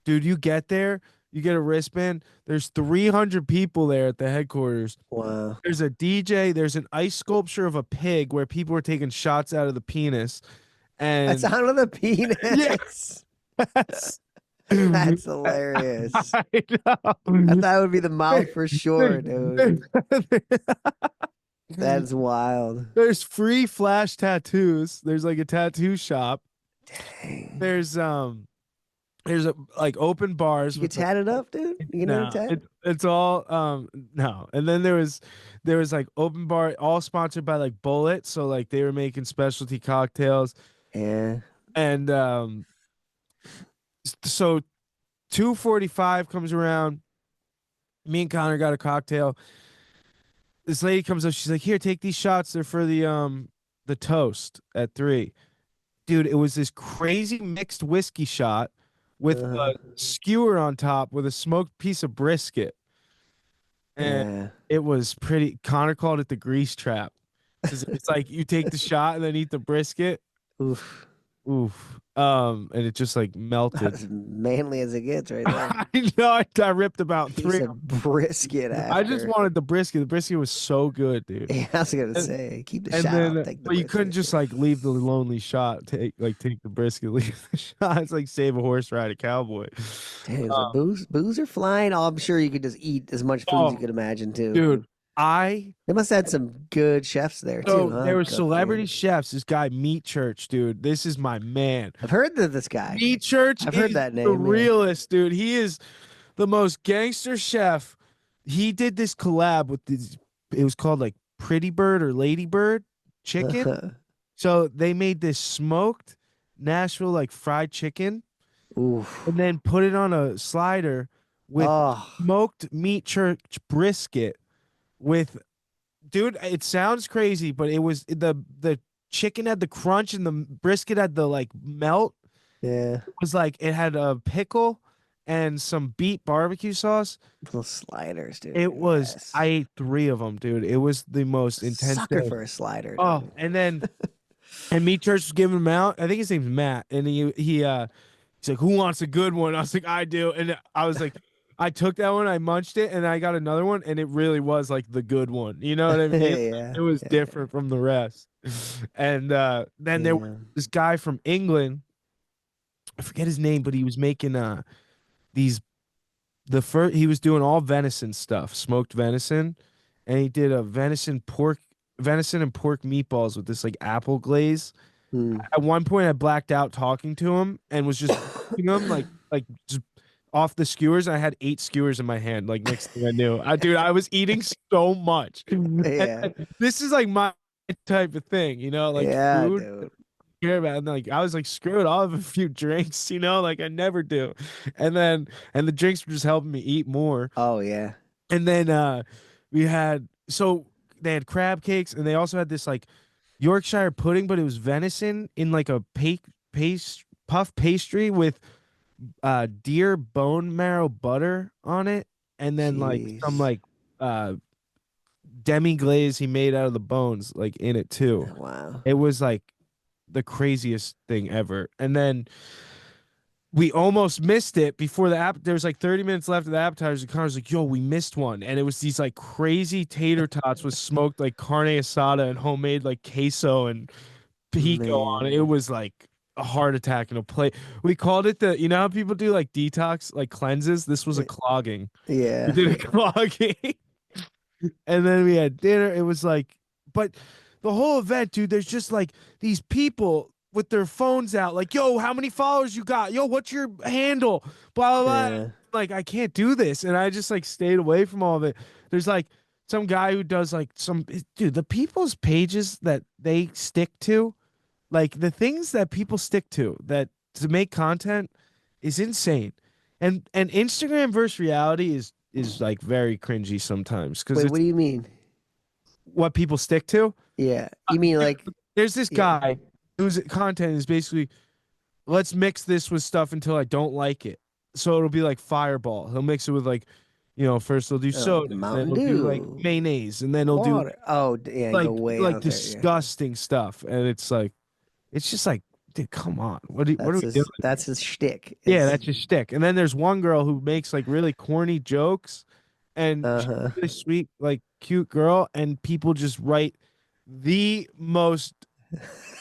Dude, you get there, you get a wristband. There's 300 people there at the headquarters. Wow. There's a DJ. There's an ice sculpture of a pig where people are taking shots out of the penis. And That's out of the penis. Yes. That's hilarious. I know. I thought it would be the mouth for sure, dude. That's wild. There's free flash tattoos. There's like a tattoo shop. Dang. There's like open bars. You get tatted up, dude? You know tat? It's all no. And then there was like open bar, all sponsored by like Bullet. So like they were making specialty cocktails. Yeah. And so 2:45 comes around. Me and Connor got a cocktail. This lady comes up. She's like, "Here, take these shots. They're for the toast at 3." Dude, it was this crazy mixed whiskey shot with a skewer on top with a smoked piece of brisket. And it was pretty. Connor called it the grease trap. It's like you take the shot and then eat the brisket. Oof. And it just like melted. As manly as it gets, right there. I know. I ripped about Piece 3. of brisket after. I just wanted the brisket. The brisket was so good, dude. Yeah, I was gonna say, keep the And shot. then, Take the but you couldn't brisket. just like leave the lonely shot. Take the brisket, leave the shot. It's like save a horse, ride a cowboy. Damn, so booze are flying. Oh, I'm sure you could just eat as much food as you could imagine too. Dude, They must have had some good chefs there so too. Huh? there were Cooking. celebrity chefs. This guy Meat Church, dude. This is my man. I've heard of this guy. Meat Church. I've heard is that name, The yeah. realest, dude. He is the most gangster chef. He did this collab with this. It was called like Pretty Bird or Lady Bird chicken. So they made this smoked Nashville like fried chicken, Oof. and then put it on a slider with smoked Meat Church brisket. With, dude, it sounds crazy, but it was the chicken had the crunch and the brisket had the like melt. Yeah. It was like it had a pickle and some beet barbecue sauce. Little sliders, dude. It was. Yes. I ate 3 of them, dude. It was the most intense. Sucker day. for a slider. Dude. Oh, and then and Meat Church was giving him out. I think his name's Matt, and he's like, "Who wants a good one?" I was like, "I do," and I was like, I took that one, I munched it, and I got another one, and it really was like the good one. You know what I mean? Yeah. It was Yeah. different from the rest. And then there was Yeah. this guy from England. I forget his name, but he was making these the first he was doing all venison stuff, smoked venison, and he did a venison and pork meatballs with this like apple glaze. Hmm. At one point I blacked out talking to him and was just eating them like just off the skewers. I had 8 skewers in my hand. Like next thing I knew, dude, I was eating so much. Yeah. And this is like my type of thing, like Yeah, food. dude. Care about it. And like I was like, screw it, I'll have a few drinks, like I never do. And the drinks were just helping me eat more. Oh yeah. And then they had crab cakes, and they also had this like Yorkshire pudding, but it was venison in like a puff pastry with deer bone marrow butter on it, and then like some Jeez. like demi glaze he made out of the bones like in it too. Wow. It was like the craziest thing ever. And then we almost missed it before there was like 30 minutes left of the appetizers, and Connor's like, yo, we missed one. And it was these like crazy tater tots with smoked like carne asada and homemade like queso and pico on it. It Man. was like a heart attack in a plate. We called it how people do like detox, like cleanses. This was a clogging. We Yeah. did a clogging. And then we had dinner. It was like, but the whole event, dude, there's just like these people with their phones out, like, yo, how many followers you got? Yo, what's your handle? Blah, blah, blah. Yeah. Like, I can't do this. And I just like stayed away from all of it. There's like some guy who does like dude, the people's pages that they stick to, like the things that people stick to to make content is insane. And Instagram versus reality is like very cringy sometimes because Wait, it's what do you mean? what people stick to. Yeah. You mean like There's this yeah. guy whose content is basically, let's mix this with stuff until I don't like it. So it'll be like Fireball. He'll mix it with like, first he'll do soda, and then Mountain he'll do like Dew, mayonnaise, and then he'll do water. Oh, yeah, like go way like out there. Yeah. disgusting stuff. And it's just like, dude, come on. What are we doing? That's his shtick. Yeah, that's his shtick. And then there's one girl who makes like really corny jokes, and she's Uh-huh. a really sweet, like cute girl, and people just write the most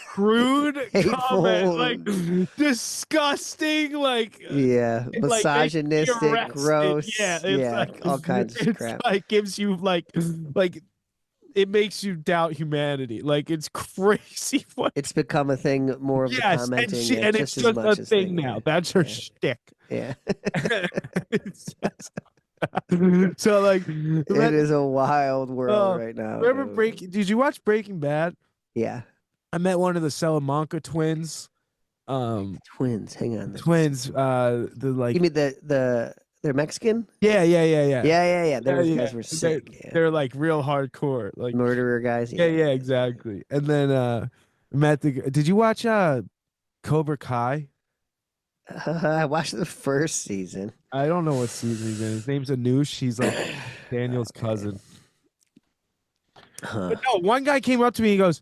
crude comment, like disgusting, like Yeah, it, like makes me misogynistic, arrested. gross. Yeah, it's Yeah, like all kinds of it's crap. like gives you like it makes you doubt humanity. Like it's crazy. What? It's become a thing more of the Yes, commenting and it's just as just much a as thing now. That's her shtick. Yeah. It's just- so like It is a wild world right now. remember dude. Did you watch Breaking Bad? Yeah. I met one of the Salamanca twins. Twins. Hang on. Twins. The like. You mean they're Mexican? Yeah. Yeah. Those Yeah. guys were sick. Yeah. They're like real hardcore. Like. Murderer guys. Yeah. Exactly. And then met Did you watch Cobra Kai? I watched the first season. I don't know what season he's in. His name's Anoush. He's like Daniel's cousin. Huh. But no, one guy came up to me. He goes,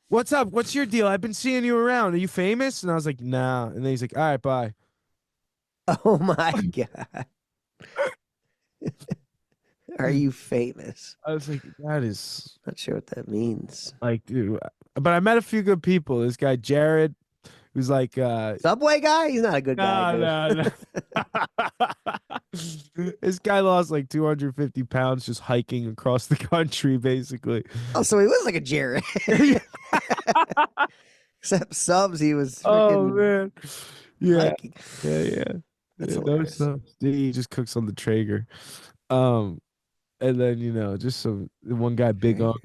"What's up? What's your deal? I've been seeing you around. Are you famous?" And I was like, "Nah." And then he's like, "All right, bye." Oh my god. Are you famous? I was like, "That is Not sure what that means. like, dude." But I met a few good people. This guy Jared, who's like, Subway guy? He's not a good guy. no. This guy lost like 250 pounds just hiking across the country, basically. Oh, so he was like a Jared. Except subs, he was. Oh freaking man, yeah, hiking. yeah. That's Yeah, hilarious. he just cooks on the Traeger. And then just one guy, Big Unk.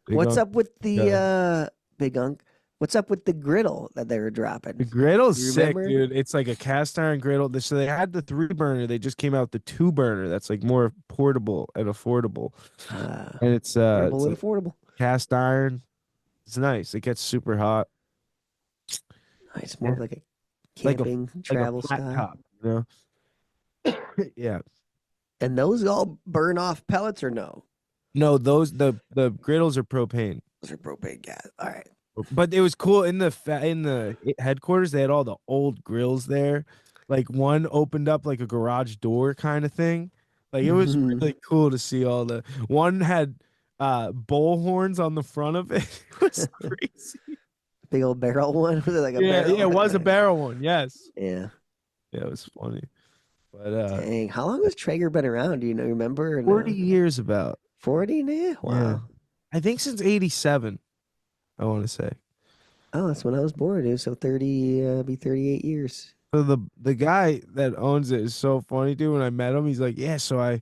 What's Unk, up with the Big Unk? What's up with the griddle that they were dropping? The griddle's You sick, remember? dude. It's like a cast iron griddle. So they had the 3-burner. They just came out with the 2-burner. That's like more portable and affordable. And it's Affordable and like affordable. cast iron. It's nice. It gets super hot. It's more like a Like a- camping Like travel a flat style. top, Yeah. And those all burn off pellets or no? No, the griddles are propane. Those are propane gas. All right. But it was cool in the headquarters. They had all the old grills there, like one opened up like a garage door kind of thing. Like it was really cool to see all the one had bull horns on the front of it. It was crazy. Big old barrel one. Was it like a Yeah, barrel? yeah, it was a barrel one. Yes. Yeah. Yeah, it was funny. But Dang. How long has Traeger been around? Do you know? Remember? Or 40 no? years about. 40 now? Yeah. Wow. I think since 87, I want to say. Oh, that's when I was born, dude. So 30, be 38 years. So the guy that owns it is so funny, dude. When I met him, he's like, "Yeah, so I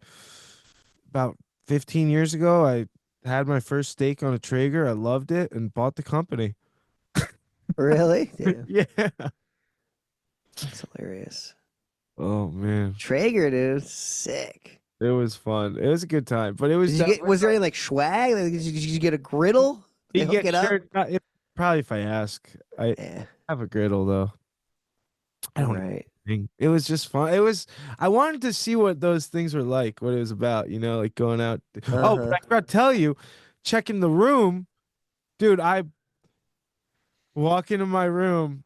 about 15 years ago, I had my first steak on a Traeger. I loved it and bought the company." Really? Yeah. Yeah. That's hilarious. Oh man, Traeger, dude. Sick. it was fun. It was a good time, but it was Did you get, was there any like swag? Like, did you get a griddle? They you hook get it up? shared, probably if I ask. I Yeah. have a griddle though. I don't Right. think it was just fun. It was I wanted to see what those things were like, what it was about, like going out. Oh, but Uh-huh. I forgot to tell you, checking the room, dude, I walk into my room,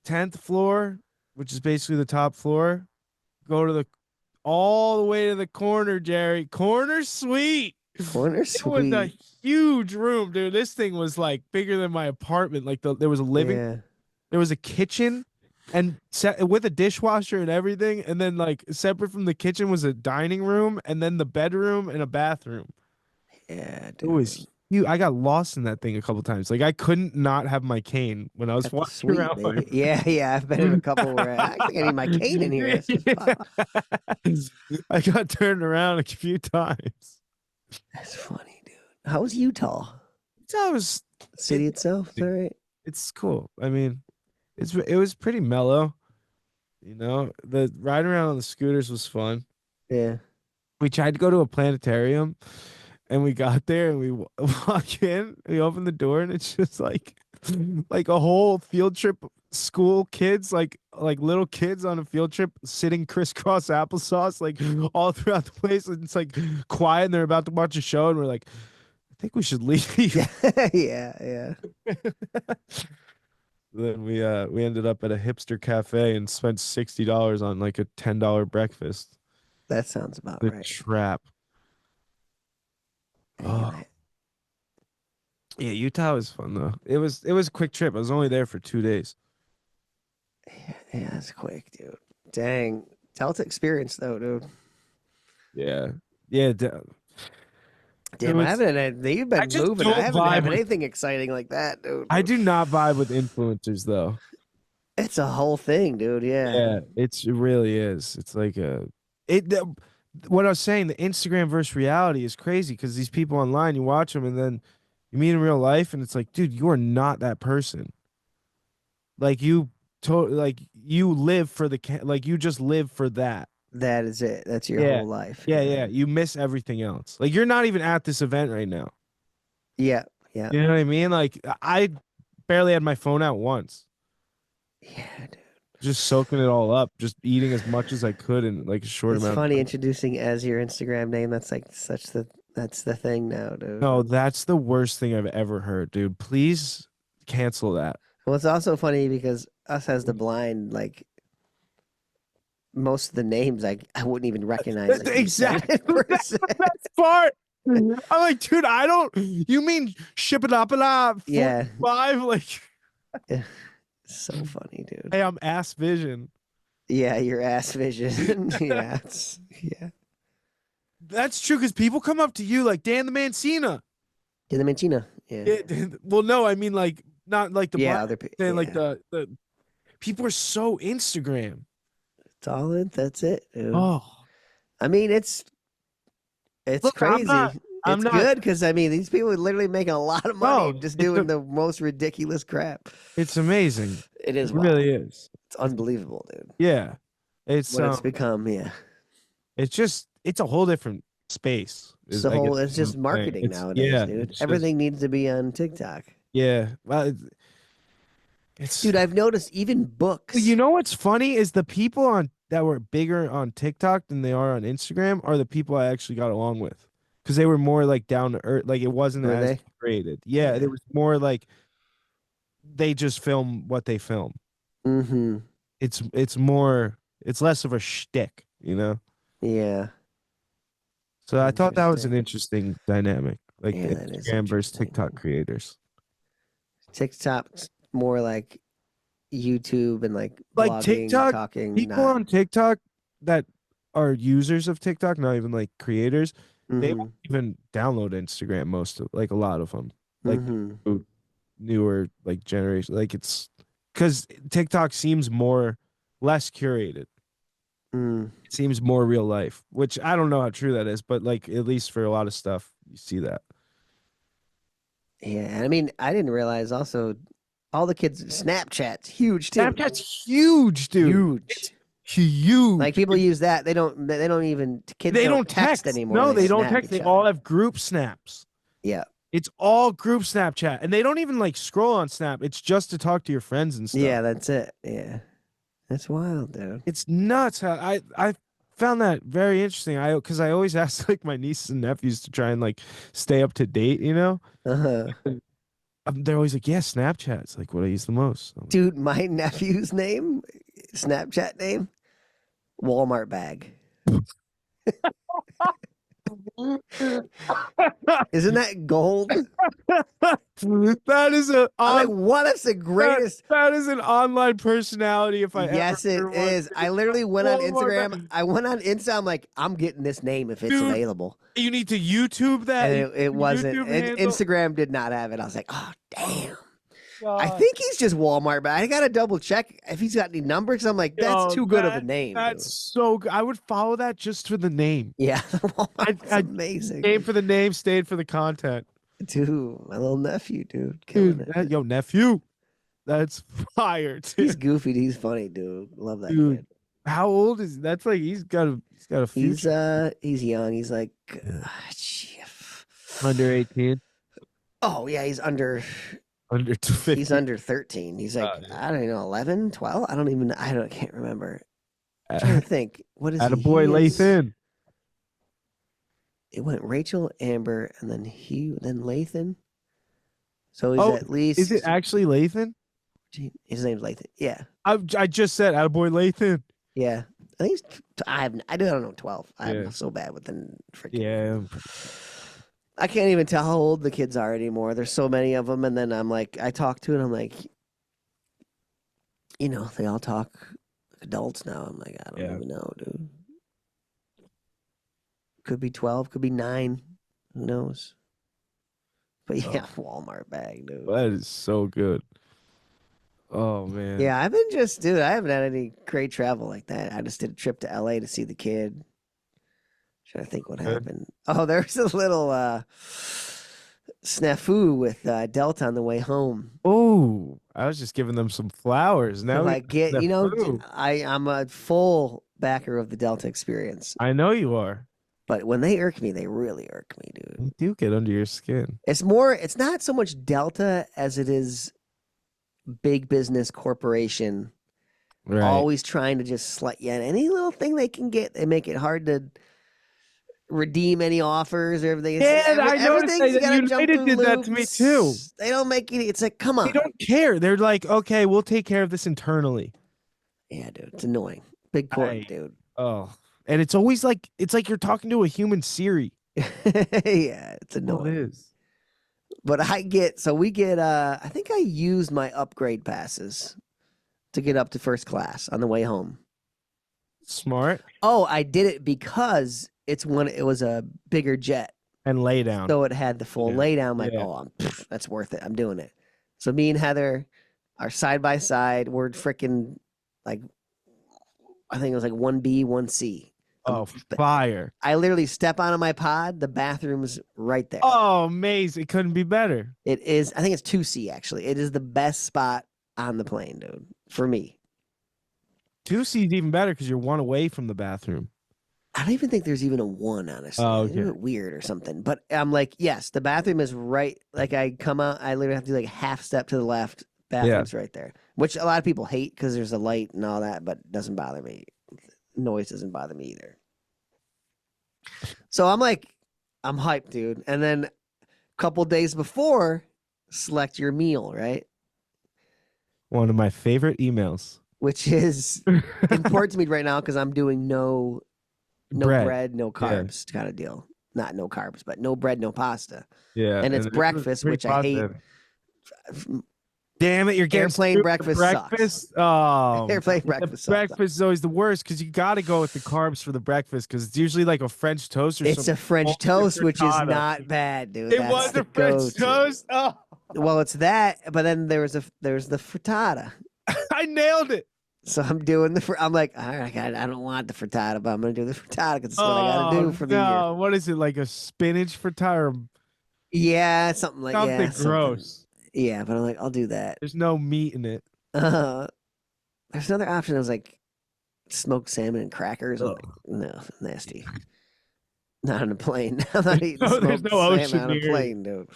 10th floor, which is basically the top floor, go to the all the way to the corner, Jerry. Corner suite. Corner It was a suite. huge room, dude. This thing was like bigger than my apartment. Like there was a living, Yeah. there was a kitchen, and with a dishwasher and everything, and then like separate from the kitchen was a dining room, and then the bedroom and a bathroom. Yeah, It dude. was huge. I got lost in that thing a couple times. Like I couldn't not have my cane when I was At the walking suite, around my baby. Yeah, yeah. I've been in a couple where I think I need my cane in here. This is fun. I got turned around a few times. That's funny, dude. How was Utah? That was City itself? Is that right? it's cool. I mean, it was pretty mellow. The riding around on the scooters was fun. Yeah. We tried to go to a planetarium, and we got there, and we walk in, we open the door, and it's just like a whole field trip, school kids, like little kids on a field trip, sitting crisscross applesauce, like all throughout the place. And it's like quiet, and they're about to watch a show, and we're like, I think we should leave. Yeah, yeah. Then we ended up at a hipster cafe and spent $60 on like a $10 breakfast. That sounds about The right. trap. Oh. Anyway, Yeah, Utah was fun though. It was a quick trip. I was only there for 2 days. yeah, that's quick, dude. Dang. Delta experience though, dude. Yeah, yeah. Damn, was- I haven't. You've been just moving. I don't haven't vibe had with- anything exciting like that, dude. I do not vibe with influencers though. It's a whole thing, dude. Yeah. Yeah, it really is. It's like what I was saying, the Instagram versus reality is crazy because these people online, you watch them and then you meet in real life, and it's like, dude, you are not that person. Like like you live for like you just live for that. That is it. That's your Yeah. whole life. Yeah, yeah. You miss everything else. Like you're not even at this event right now. Yeah. Yeah. You know what I mean? Like I barely had my phone out once. Yeah, dude. Just soaking it all up, just eating as much as I could in like a short It's amount. funny introducing as your Instagram name. That's like that's the thing now, dude. No, that's the worst thing I've ever heard, dude. Please cancel that. Well, it's also funny because us as the blind, like most of the names, I wouldn't even recognize. Like, Exactly. in person. That's part. I'm like, dude, I don't. You mean ship it up a lot? Yeah. 5? Like, So funny, dude. hey, I'm ass vision. Yeah, your ass vision. Yeah, yeah. That's true because people come up to you like Dan the Mancina. Yeah, the Manchina. Yeah. Well, no, I mean like not like the Yeah, black, other people. saying, like the people are so Instagram. It's all in. That's it, dude. Oh, I mean, it's Look, crazy. I'm It's not- good because I mean, these people are literally making a lot of money No, just it's doing a- the most ridiculous crap. it's amazing. It is It really is. It's unbelievable, dude. Yeah, it's What it's become, yeah. it's a whole different space. It's is, the I whole. guess, It's just what I'm saying. marketing It's- nowadays, yeah, dude. it's just- Everything needs to be on TikTok, Yeah, well, it's dude. I've noticed even books. You know what's funny is the people on that were bigger on TikTok than they are on Instagram are the people I actually got along with because they were more like down to earth. Like it wasn't Were as they? created. Yeah, Yeah. there was more like they just film what they film. Mm-hmm. it's more, it's less of a shtick, you know. Yeah. So I thought that was an Interesting. interesting dynamic, like Yeah, that is Instagram versus interesting. TikTok creators. TikTok's more like YouTube and like Like blogging, TikTok, talking, people not. on TikTok that are users of TikTok, not even like creators, they Mm-hmm. won't even download Instagram. Most of, like, a lot of them, like Mm-hmm. newer like generation, like it's because TikTok seems more less curated. Mm. It seems more real life, which I don't know how true that is, but like at least for a lot of stuff, you see that. Yeah, I mean, I didn't realize also all the kids Snapchat's huge too. Snapchat's huge, dude. It's Huge. Like huge. people use that. They don't even kids They don't don't text text. anymore. No, They they don't snap text. each They all other. have group snaps. Yeah. It's all group Snapchat, and they don't even like scroll on Snap. It's just to talk to your friends and stuff. Yeah, that's it. Yeah. That's wild, dude. It's nuts. I found that very interesting. Because I always ask like my nieces and nephews to try and like stay up to date. You know, Uh-huh. they're always like, "Yeah, Snapchat." It's like what I use the most. I'm like, Dude, my nephew's name, Snapchat name, Walmart bag. Isn't that gold? that is a I'm like, on what? That's the that, greatest. that is an online personality if I ever Yes, it heard one. is. I literally went on Walmart Instagram. bag. I went on Insta. I'm like, I'm getting this name if it's Dude, available. you need to YouTube that. And You it need a wasn't. YouTube handle. Instagram did not have it. I was like, oh, damn. I God. think he's just Walmart, but I got to double check if he's got any numbers. I'm like, that's Yo, too good of a name, dude. that's so good. I would follow that just for the name. Yeah, Walmart's I amazing. came for the name, stayed for the content. Dude, my little nephew, dude. Killing Dude, it. yo, nephew. That's fire, He's dude. goofy. He's funny, dude. Love that Dude, kid. how old is that's like he's got a future. He's young. He's like, Yeah. gee, Under 18, oh yeah, he's under under 50. he's under 13. He's like, I don't know, 11, 12. I can't remember. I'm trying to think. What is At a he? boy, He is, Lathan. it went Rachel, Amber, and then Lathan. So he's Oh, at least is it actually Lathan? his name's Lathan. Yeah. I just said at a boy, Lathan. Yeah. I think he's I don't know 12. Yeah. I'm so bad with the freaking Yeah. I can't even tell how old the kids are anymore. There's so many of them, and then I'm like, I talk to it, and I'm like, they all talk adults now. I'm like, I don't even know, dude. Could be 12, could be 9. Who knows? But yeah, Walmart bag, dude. That is so good. Oh man. Yeah, I've been dude, I haven't had any great travel like that. I just did a trip to LA to see the kid. Trying to think what happened. Oh, there's a little snafu with Delta on the way home. Oh, I was just giving them some flowers. Now Like I'm a full backer of the Delta experience. I know you are. But when they irk me, they really irk me, dude. They do get under your skin. It's not so much Delta as it is big business corporation. Right. Always trying to just any little thing they can get, they make it hard to redeem any offers or everything. I noticed that United did that to me too. They don't make any. It's like, come on. They don't care. They're like, okay, we'll take care of this internally. Yeah, dude, it's annoying. Big corp, dude. Oh, and it's always like you're talking to a human Siri. Yeah, it's annoying. It is. But we get I think I used my upgrade passes to get up to first class on the way home. Smart. Oh, I did it because it was a bigger jet. And lay down. So it had the full lay down. I'm like, that's worth it. I'm doing it. So me and Heather are side by side. We're freaking like, I think it was like 1B, 1C. Oh, fire. I literally step onto my pod. The bathroom's right there. Oh, amazing. It couldn't be better. It is. I think it's 2C, actually. It is the best spot on the plane, dude, for me. 2C is even better because you're one away from the bathroom. I don't even think there's even a 1, honestly. Oh, okay. It's weird or something. But I'm like, yes, the bathroom is right. Like I come out, I literally have to do like half step to the left. Bathroom's right there, which a lot of people hate because there's a light and all that, but it doesn't bother me. Noise doesn't bother me either. So I'm like, I'm hyped, dude. And then a couple days before, select your meal, right? One of my favorite emails. which is important to me right now because I'm doing no bread, no carbs kind of deal. Not no carbs, but no bread, no pasta. Yeah. And it's breakfast, which I hate. Damn it, you're getting Airplane breakfast breakfast. sucks. Oh, Airplane breakfast sucks. breakfast is always the worst because you got to go with the carbs for the breakfast because it's usually like a French toast or something. It's a French toast, which is not bad, dude. It was a French toast. Oh, well, it's that, but then there's the frittata. I nailed it. So I'm doing I'm like, all right, I don't want the frittata, but I'm gonna do the frittata because it's what I gotta do for the year. What is it, like a spinach frittata? Yeah, something like something gross. Yeah, but I'm like, I'll do that. There's no meat in it. There's another option. I was like, smoked salmon and crackers. I'm like, no, nasty. Not on a plane. I'm not eating smoked salmon on a plane, dude.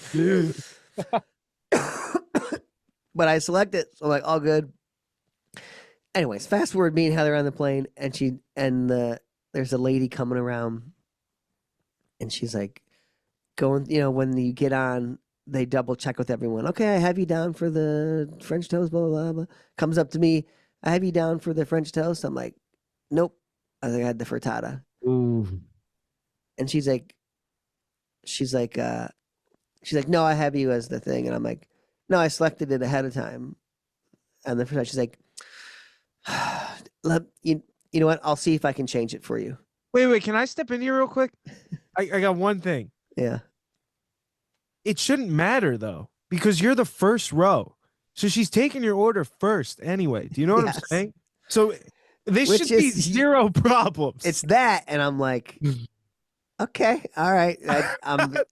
But I selected, so I'm like, all good. Anyways, fast forward me and Heather on the plane, and there's a lady coming around, and she's like, going, when you get on, they double check with everyone. Okay, I have you down for the French toast, blah, blah, blah. Comes up to me, I have you down for the French toast. I'm like, nope. I think I had the frittata. Ooh. And she's like, no, I have you as the thing. And I'm like, no, I selected it ahead of time. And the frittata, she's like, you know what? I'll see if I can change it for you. Wait, can I step in here real quick? I got one thing. Yeah. It shouldn't matter though, because you're the first row. So she's taking your order first anyway. Do you know what I'm saying? So this should be zero problems. It's that, and I'm like, okay, all right.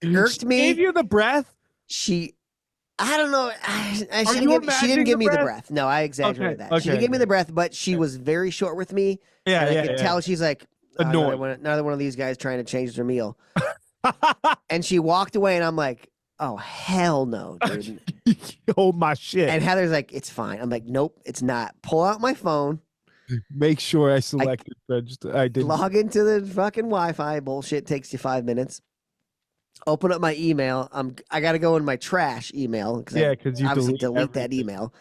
Irked me. Gave you the breath? I don't know. She didn't give me the breath. No, I exaggerated that. She didn't give me the breath, but she was very short with me. Yeah, and I could tell she's like, annoyed. Another one of these guys trying to change their meal. And she walked away, and I'm like, oh, hell no, dude. Hold my shit. And Heather's like, it's fine. I'm like, nope, it's not. Pull out my phone. Make sure I selected French. I did. Log into the fucking Wi-Fi. Bullshit takes you 5 minutes. Open up my email. I got to go in my trash email. Yeah, because you obviously delete that email.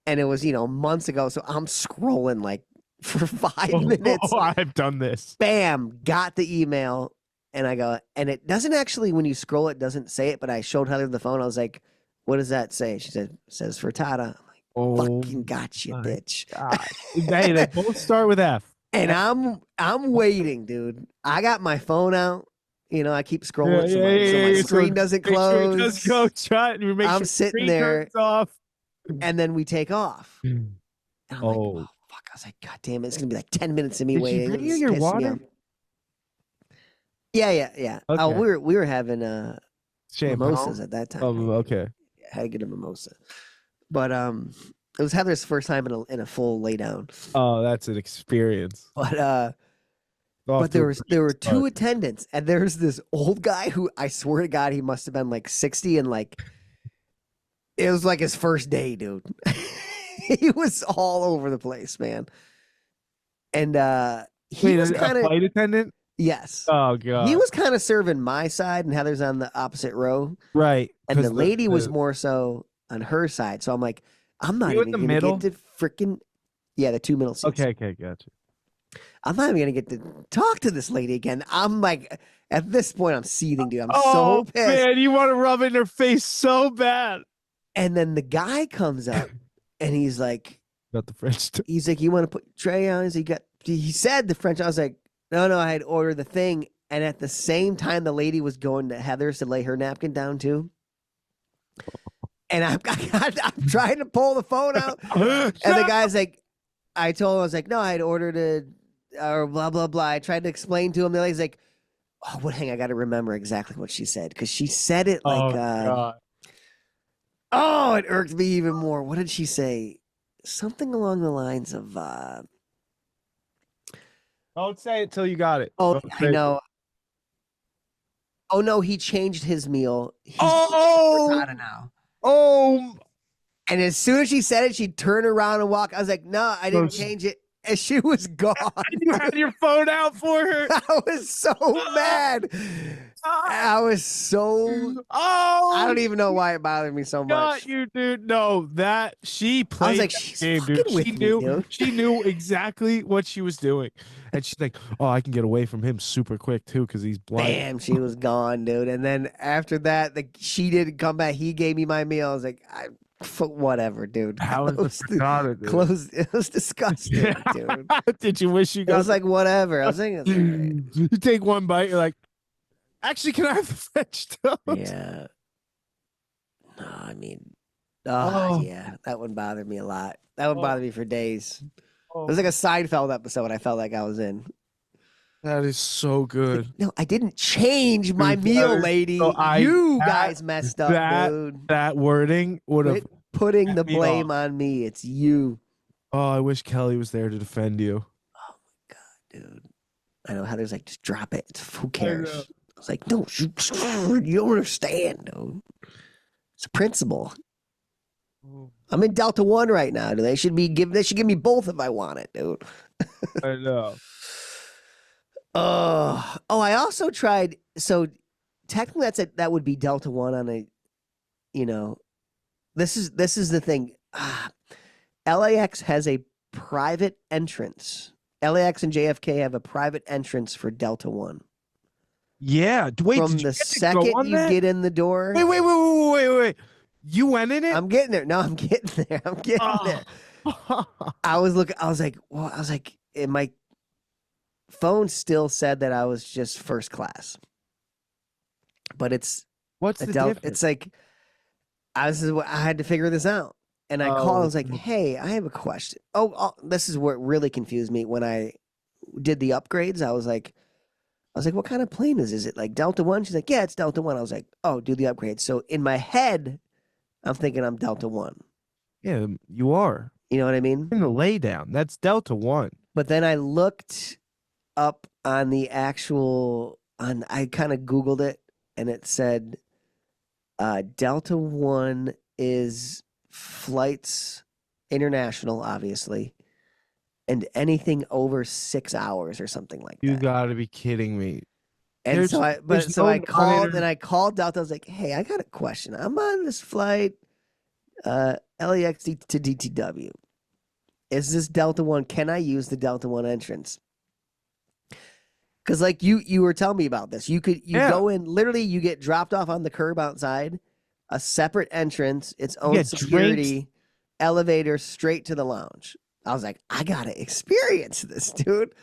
And it was, months ago. So I'm scrolling like for 5 minutes. Oh, I've done this. Bam, got the email. And I go, and it doesn't actually, when you scroll, it doesn't say it, but I showed Heather the phone. I was like, what does that say? She said, it says frittata. I'm like, fucking got you, bitch. Hey, they both start with F. And I'm waiting, dude. I got my phone out. I keep scrolling so my screen doesn't close. Just go try it. I'm sitting there, off. And then we take off. And I'm like, oh, fuck. I was like, God damn it. It's going to be like 10 minutes of me waiting. Did she bring you your water? Yeah. Okay. Oh, we were having mimosas at that time. Oh, okay. I had to get a mimosa. But it was Heather's first time in a full lay down. Oh, that's an experience. But there were two attendants, and there's this old guy who I swear to God he must have been like 60, and like it was like his first day, dude. He was all over the place, man. And he was kind of flight attendant. Yes. Oh god. He was kind of serving my side, and Heather's on the opposite row. Right. And the lady was more so on her side. So I'm like, I'm not even gonna get to freaking the 2 middle seats. Okay, gotcha. I'm not even gonna get to talk to this lady again. I'm like, at this point, I'm seething, dude. I'm so pissed. Man, you want to rub it in her face so bad. And then the guy comes up, and he's like, "Got the French." He's like, "You want to put tray on?" He said the French. I was like, No, I had ordered the thing. And at the same time, the lady was going to Heather's to lay her napkin down too. And I'm trying to pull the phone out. And the guy's like, I told him, I was like, no, I had ordered it or blah, blah, blah. I tried to explain to him. The lady's like, hang, I got to remember exactly what she said. Because she said it like, it irked me even more. What did she say? Something along the lines of, don't say it till you got it. Oh, I know. Oh no, he changed his meal. He's frittata now. Oh. And as soon as she said it, she'd turn around and walk. I was like, no, I didn't change it. And she was gone. You had your phone out for her. I was so mad. I was so. Oh, I don't even know why it bothered me so got much. you, dude. No, that she played I was like, that she's game, fucking dude. with She me, knew, dude. she knew exactly what she was doing, and she's like, "Oh, I can get away from him super quick too, because he's blind." Bam, she was gone, dude. And then after that, she didn't come back. He gave me my meal. I was like, whatever, dude. How is the frittata, dude? Close. It was disgusting, dude. Did you wish you It got? was like whatever. I was thinking, it's all right. You take one bite, you're like, actually, can I have the vegetables? Yeah. No, I mean, Oh. yeah, that would bother me a lot. That would Oh. bother me for days. Oh, It was like a Seinfeld episode I felt like I was in. that is so good. No, I didn't change my Dude, meal, that is- lady. so You guys messed up, that dude. that wording would have. Quit putting the me blame off. on me. It's you. Oh, I wish Kelly was there to defend you. Oh my god, dude. I know Heather's like, just drop it. Who know. cares? I was like, no, you don't understand, dude. It's a principle. I'm in Delta One right now, dude. They should give me both if I want it, dude. I know. I also tried. So technically, that would be Delta One on a, this is the thing. LAX has a private entrance. LAX and JFK have a private entrance for Delta One. Yeah. Wait, From did you the get to second go on you that? get in the door. Wait. You went in it? I'm getting there. No, I'm getting there. I'm getting there. I was like, well, and my phone still said that I was just first class. But it's What's a the Delta. difference? It's like I had to figure this out. And I called. I was like, hey, I have a question. This is what really confused me when I did the upgrades. I was like, what kind of plane is it like Delta One? She's like, yeah, it's Delta One. I was like, oh, do the upgrade. So in my head, I'm thinking I'm Delta One. Yeah, you are. You know what I mean? In the lay down. That's Delta One. But then I looked up on the actual I kind of Googled it and it said Delta One is flights international, obviously, and anything over 6 hours or something like You that. gotta be kidding me. And so I called and I called Delta. I was like, hey, I got a question. I'm on this flight, LAX to DTW. Is this Delta One? Can I use the Delta One entrance? Because like you were telling me about this. You go in, literally you get dropped off on the curb outside, a separate entrance, its own security, drinks. elevator straight to the lounge. I was like, I gotta experience this, dude.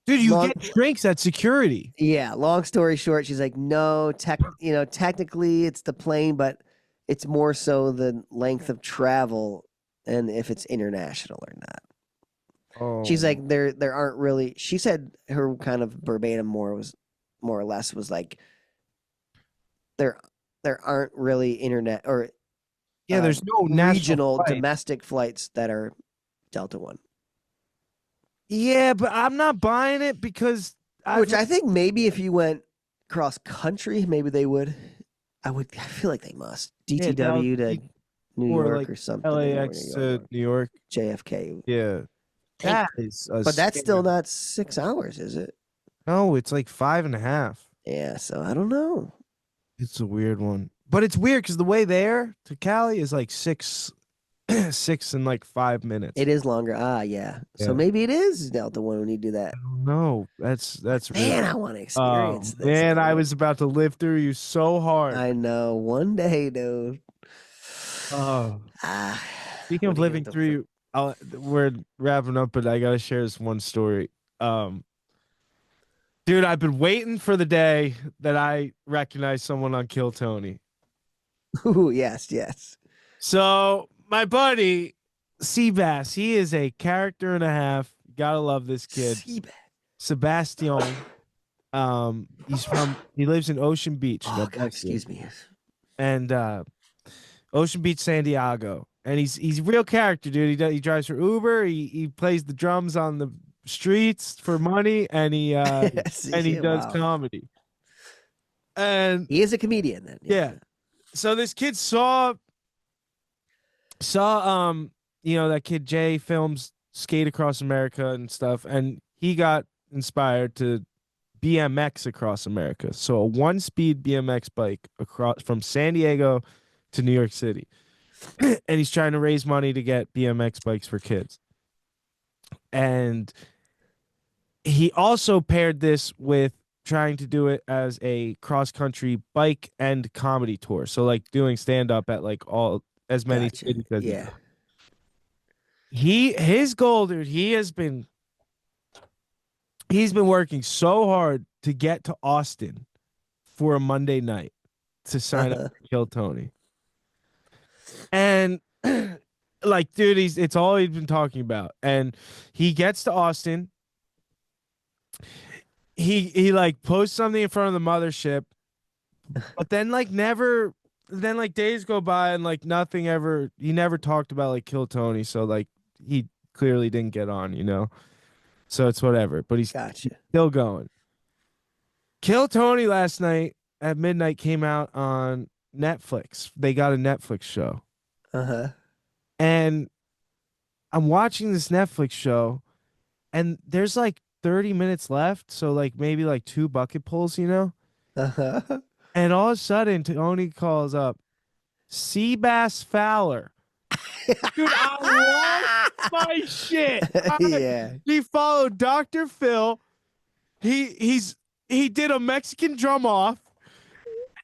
Dude, you get drinks at security. Yeah, long story short, she's like, no, technically it's the plane, but it's more so the length of travel and if it's international or not. Oh. She's like, there aren't really. She said her kind of verbatim more or less was like, there aren't really internet or there's no regional domestic flights that are Delta One. Yeah, but I'm not buying it because I think maybe if you went cross country, maybe they would. I feel like they must. DTW to New York or something. LAX to New York. JFK. Yeah. That is but that's still not 6 hours, is it? No, it's like 5.5. Yeah, so I don't know. It's a weird one. But it's weird because the way there to Cali is like 6 in like 5 minutes. It is longer. Yeah. So maybe it is Delta One when you do that. No, that's man. I want to experience this. Man, dude. I was about to live through you so hard. I know. One day, dude. Oh. Speaking of living through you, we're wrapping up, but I gotta share this one story. Dude, I've been waiting for the day that I recognize someone on Kill Tony. Ooh, yes. So my buddy Seabass, he is a character and a half. Gotta love this kid. Sebastian. He lives in Ocean Beach. Oh, God, excuse me. And Ocean Beach, San Diego. And he's a real character, dude. He drives for Uber. He plays the drums on the streets for money, and he does comedy. And he is a comedian then. Yeah. So this kid saw that kid Jay films Skate Across America and stuff, and he got inspired to BMX across America. So a one-speed BMX bike across from San Diego to New York City. And he's trying to raise money to get BMX bikes for kids. And he also paired this with trying to do it as a cross-country bike and comedy tour. So like doing stand-up at like all as many Gotcha. cities as he Yeah. could. His goal, dude, he's been working so hard to get to Austin for a Monday night to sign up for Kill Tony. And like, dude, it's all he's been talking about. And he gets to Austin. He like posts something in front of the mothership, but then like days go by and like he never talked about like Kill Tony. So like he clearly didn't get on, you know? So it's whatever, but he's Gotcha. still going. Kill Tony last night at midnight came out on Netflix. They got a Netflix show. Uh-huh. And I'm watching this Netflix show and there's like 30 minutes left. So like maybe like 2 bucket pulls, you know? Uh-huh. And all of a sudden Tony calls up Seabass Fowler. Dude, I lost my shit. Yeah. He followed Dr. Phil. He did a Mexican drum off.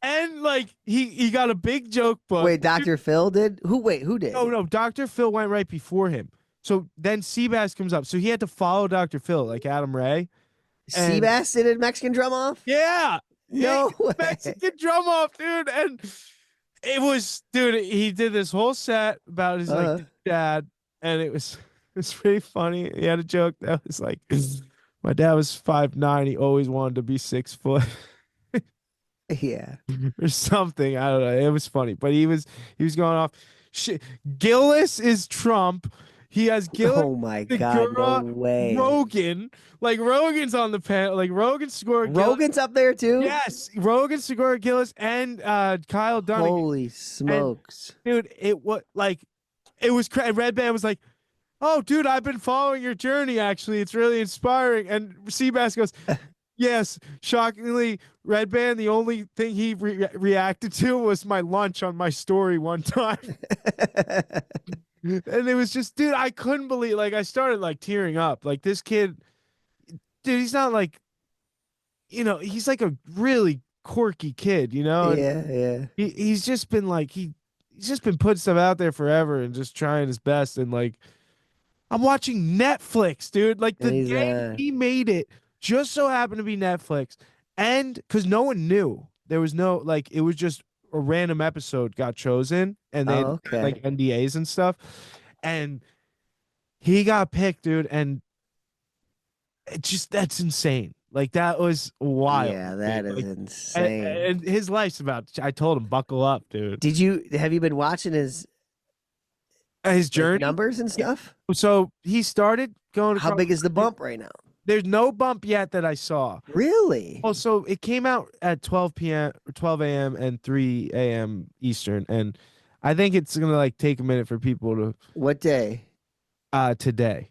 And like he got a big joke book. Wait, Dr. Phil did? Who did? No, Dr. Phil went right before him. So then Seabass comes up. So he had to follow Dr. Phil, like Adam Ray. And Seabass did a Mexican drum off? yeah. No way. Mexican drum off, dude. And it was, dude, he did this whole set about his like dad, and it's pretty funny. He had a joke that was like, my dad was 5'9". He always wanted to be 6 foot. Yeah. Or something. I don't know. It was funny, but he was going off. Shit. Gillis is Trump. He has Gillis. Oh my God, no way. Rogan. Like Rogan's on the panel. Like Rogan, Segura, Rogan's up there too? Yes, Rogan, Segura, Gillis, and Kyle Dunnigan. Holy smokes. And, dude, it was Red Band was like, oh, dude, I've been following your journey. Actually, it's really inspiring. And Seabass goes, yes, shockingly, Red Band, the only thing he reacted to was my lunch on my story one time. And it was just, dude, I couldn't believe, like, I started like tearing up. Like this kid, dude, he's not like, you know, he's like a really quirky kid, you know? Yeah. He's just been like, he's just been putting stuff out there forever and just trying his best. And like, I'm watching Netflix, dude. Like the day he made it just so happened to be Netflix. And because no one knew, there was no, like, it was just a random episode got chosen and they had, like NDAs and stuff. And he got picked, dude. And it just, that's insane. Like that was wild. Yeah, that is insane. And his life's about, I told him, buckle up, dude. Have you been watching his journey, numbers and stuff? So he started going. How big is the bump right now? There's no bump yet that I saw. Really? Oh, so it came out at 12 a.m. and 3 a.m. Eastern. And I think it's going to like take a minute for people to. What day? Today.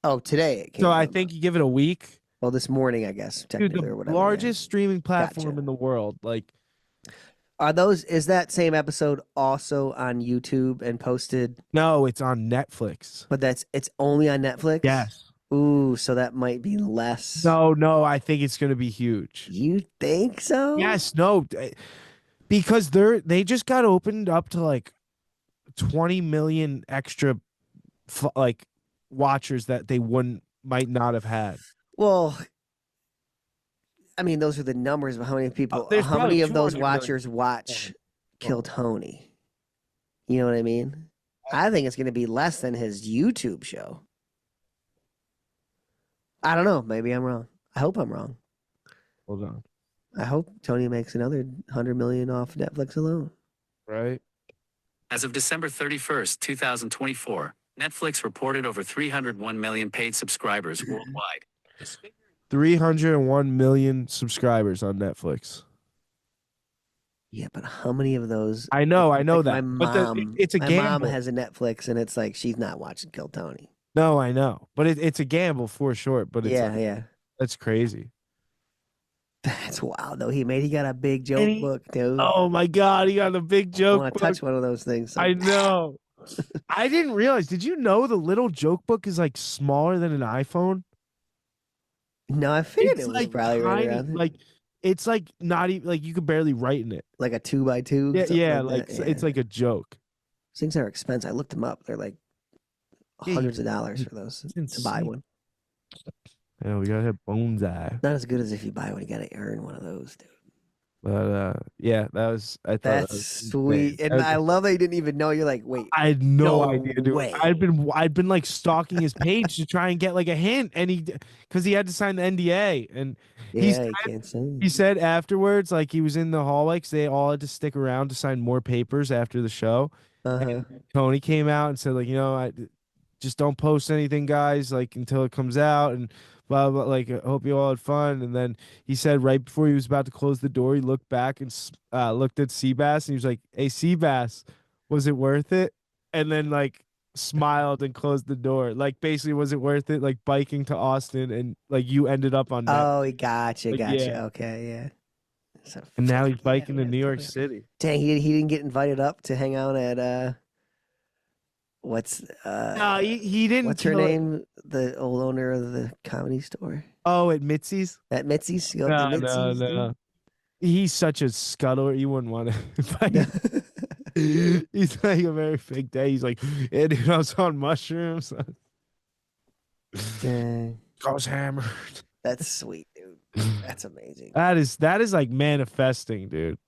Oh, today it came So out. I think you give it a week. Well, this morning, I guess, technically, Dude, or whatever. Largest streaming platform in the world. Like, is that same episode also on YouTube and posted? No, it's on Netflix. But it's only on Netflix? Yes. Ooh, so that might be less. No, I think it's going to be huge. You think so? Yes, no. Because they just got opened up to like 20 million extra like watchers that they might not have had. Well, I mean, those are the numbers, but how many people, how many of those watchers watch Kill Tony? You know what I mean? I think it's going to be less than his YouTube show. I don't know. Maybe I'm wrong. I hope I'm wrong. Hold on. I hope Tony makes another 100 million off Netflix alone. Right. As of December 31st, 2024, Netflix reported over 301 million paid subscribers worldwide. 301 million subscribers on Netflix. Yeah, but how many of those? I know like that. My mom, it's a gamble. My mom has a Netflix, and it's like she's not watching Kill Tony. No, I know, but it's a gamble for sure. But it's yeah. That's crazy. That's wild though. He got a big joke And he- book, dude. Oh my God, he got a big I joke want to book. touch one of those things. I know. I didn't realize. Did you know the little joke book is like smaller than an iPhone? No, I figured It's it was like probably right tiny. around there. Like it's like not even like you could barely write in it. Like a 2x2. Yeah, something yeah, like like that. it's like a joke. Things are expensive. I looked them up. They're like Yeah, hundreds of dollars for those it's to buy insane. one. Yeah, we gotta have bones eye. Not as good as if you buy one. You got to earn one of those, dude. But yeah, that was. I thought that That's was sweet. insane. And I love that you didn't even know. You're like, wait. I had no No idea, dude. way. I'd been like stalking his page to try and get like a hint, and because he had to sign the NDA, and Yeah, you can't say. he said afterwards, like he was in the hallway, because they all had to stick around to sign more papers after the show. Uh-huh. Tony came out and said, like, I just don't post anything, guys, like until it comes out, and blah blah. Like, I hope you all had fun. And then he said right before he was about to close the door, he looked back and looked at Seabass, and he was like, "Hey, Seabass, was it worth it?" And then like smiled and closed the door. Like basically, was it worth it? Like biking to Austin, and like you ended up on that. Oh, he gotcha. Like, Gotcha. yeah. Okay, yeah. So, And now he's fuck yeah, biking to man, New York totally. City. Dang, he didn't get invited up to hang out at what's No, he didn't. what's her kill it. name? The old owner of the comedy store Oh, at Mitzi's. at Mitzi's. You go up to Mitzi's, No. He's such a scuttler. You wouldn't want to invite him. dude? He's like a very fake day. He's like, yeah, dude, I was on mushrooms. Dang, I was hammered. that's sweet, dude. That's amazing. That is like manifesting, dude.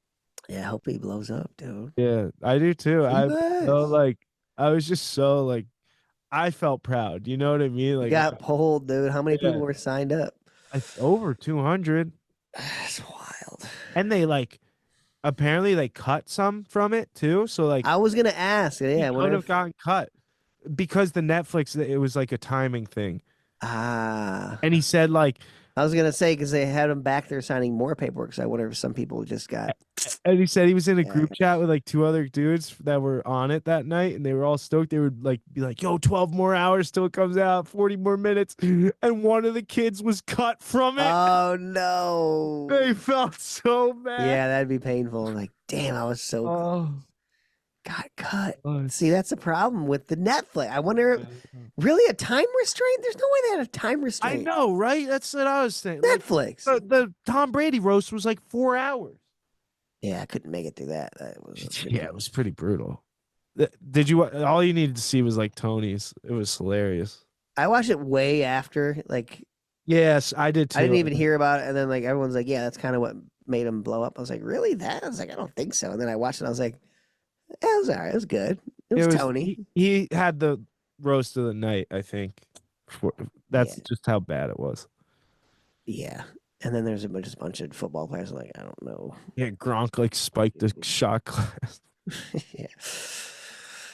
Yeah, I hope he blows up, dude. Yeah, I do too. I Yes. so like I was just so like I felt proud. You know what I mean? You Like got pulled, dude. How many people Yeah. were signed up? over 200, That's wild. and they like apparently they cut some from it too. So like I was gonna ask. he Yeah, I could wonder have if, gotten cut because the Netflix, it was like a timing thing. And he said like, I was gonna say because they had him back there signing more paperwork. So I wonder if some people just got. and he said he was in a Yeah. group chat with like two other dudes that were on it that night, and they were all stoked. They would like be like, "Yo, 12 more hours till it comes out, 40 more minutes," and one of the kids was cut from it. Oh no! They felt so bad. Yeah, that'd be painful. Like, damn, I was so Oh, got cut. oh, See, that's the problem with the Netflix. I wonder, really, a time restraint? There's no way they had a time I restraint. know, right? That's what I was saying. Like, Netflix. the Tom Brady roast was like 4 hours. Yeah, I couldn't make it through that. That was Yeah, it was pretty brutal. Did you? All you needed to see was like Tony's. It was hilarious. I watched it way after. Like, Yes, I did too. I didn't even hear about it, and then like everyone's like, "Yeah, that's kind of what made him blow up." I was like, "Really? That?" I was like, "I don't think so." And then I watched it. I was like, "Yeah, it was alright. It was good. It was Tony." He had the roast of the night, I think. That's Yeah. just how bad it was. Yeah. And then there's a bunch of football players. Like, I don't know. Yeah, Gronk like spiked the shot glass. Yeah.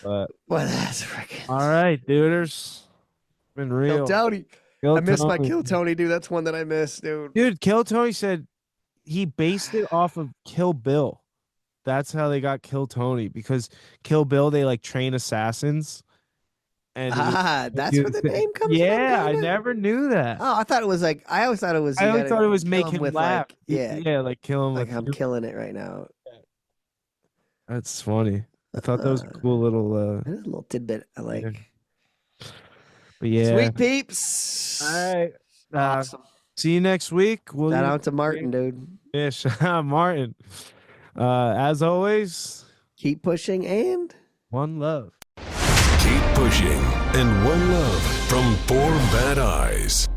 But Well, that's freaking. all right, duders. Been real. Kill Tony. Kill I missed my Tony. Kill Tony, dude. That's one that I missed, dude. Dude, Kill Tony said he based it off of Kill Bill. That's how they got Kill Tony, because Kill Bill, they like train assassins. And That's where the name comes from. Yeah, I kinda? never knew that. Oh, I thought it was like I always thought it was. I you always gotta thought it was kill make him him with laugh. like yeah, like kill him like with I'm humor. killing it right now. That's funny. I thought that was a cool little That is a little tidbit I like. but yeah. Sweet peeps. All right. Awesome. See you next week. We'll Shout out to Martin, dude. Yeah, shout out Martin. As always, Keep pushing and one love. Keep pushing, and one love from Four Bad Eyes.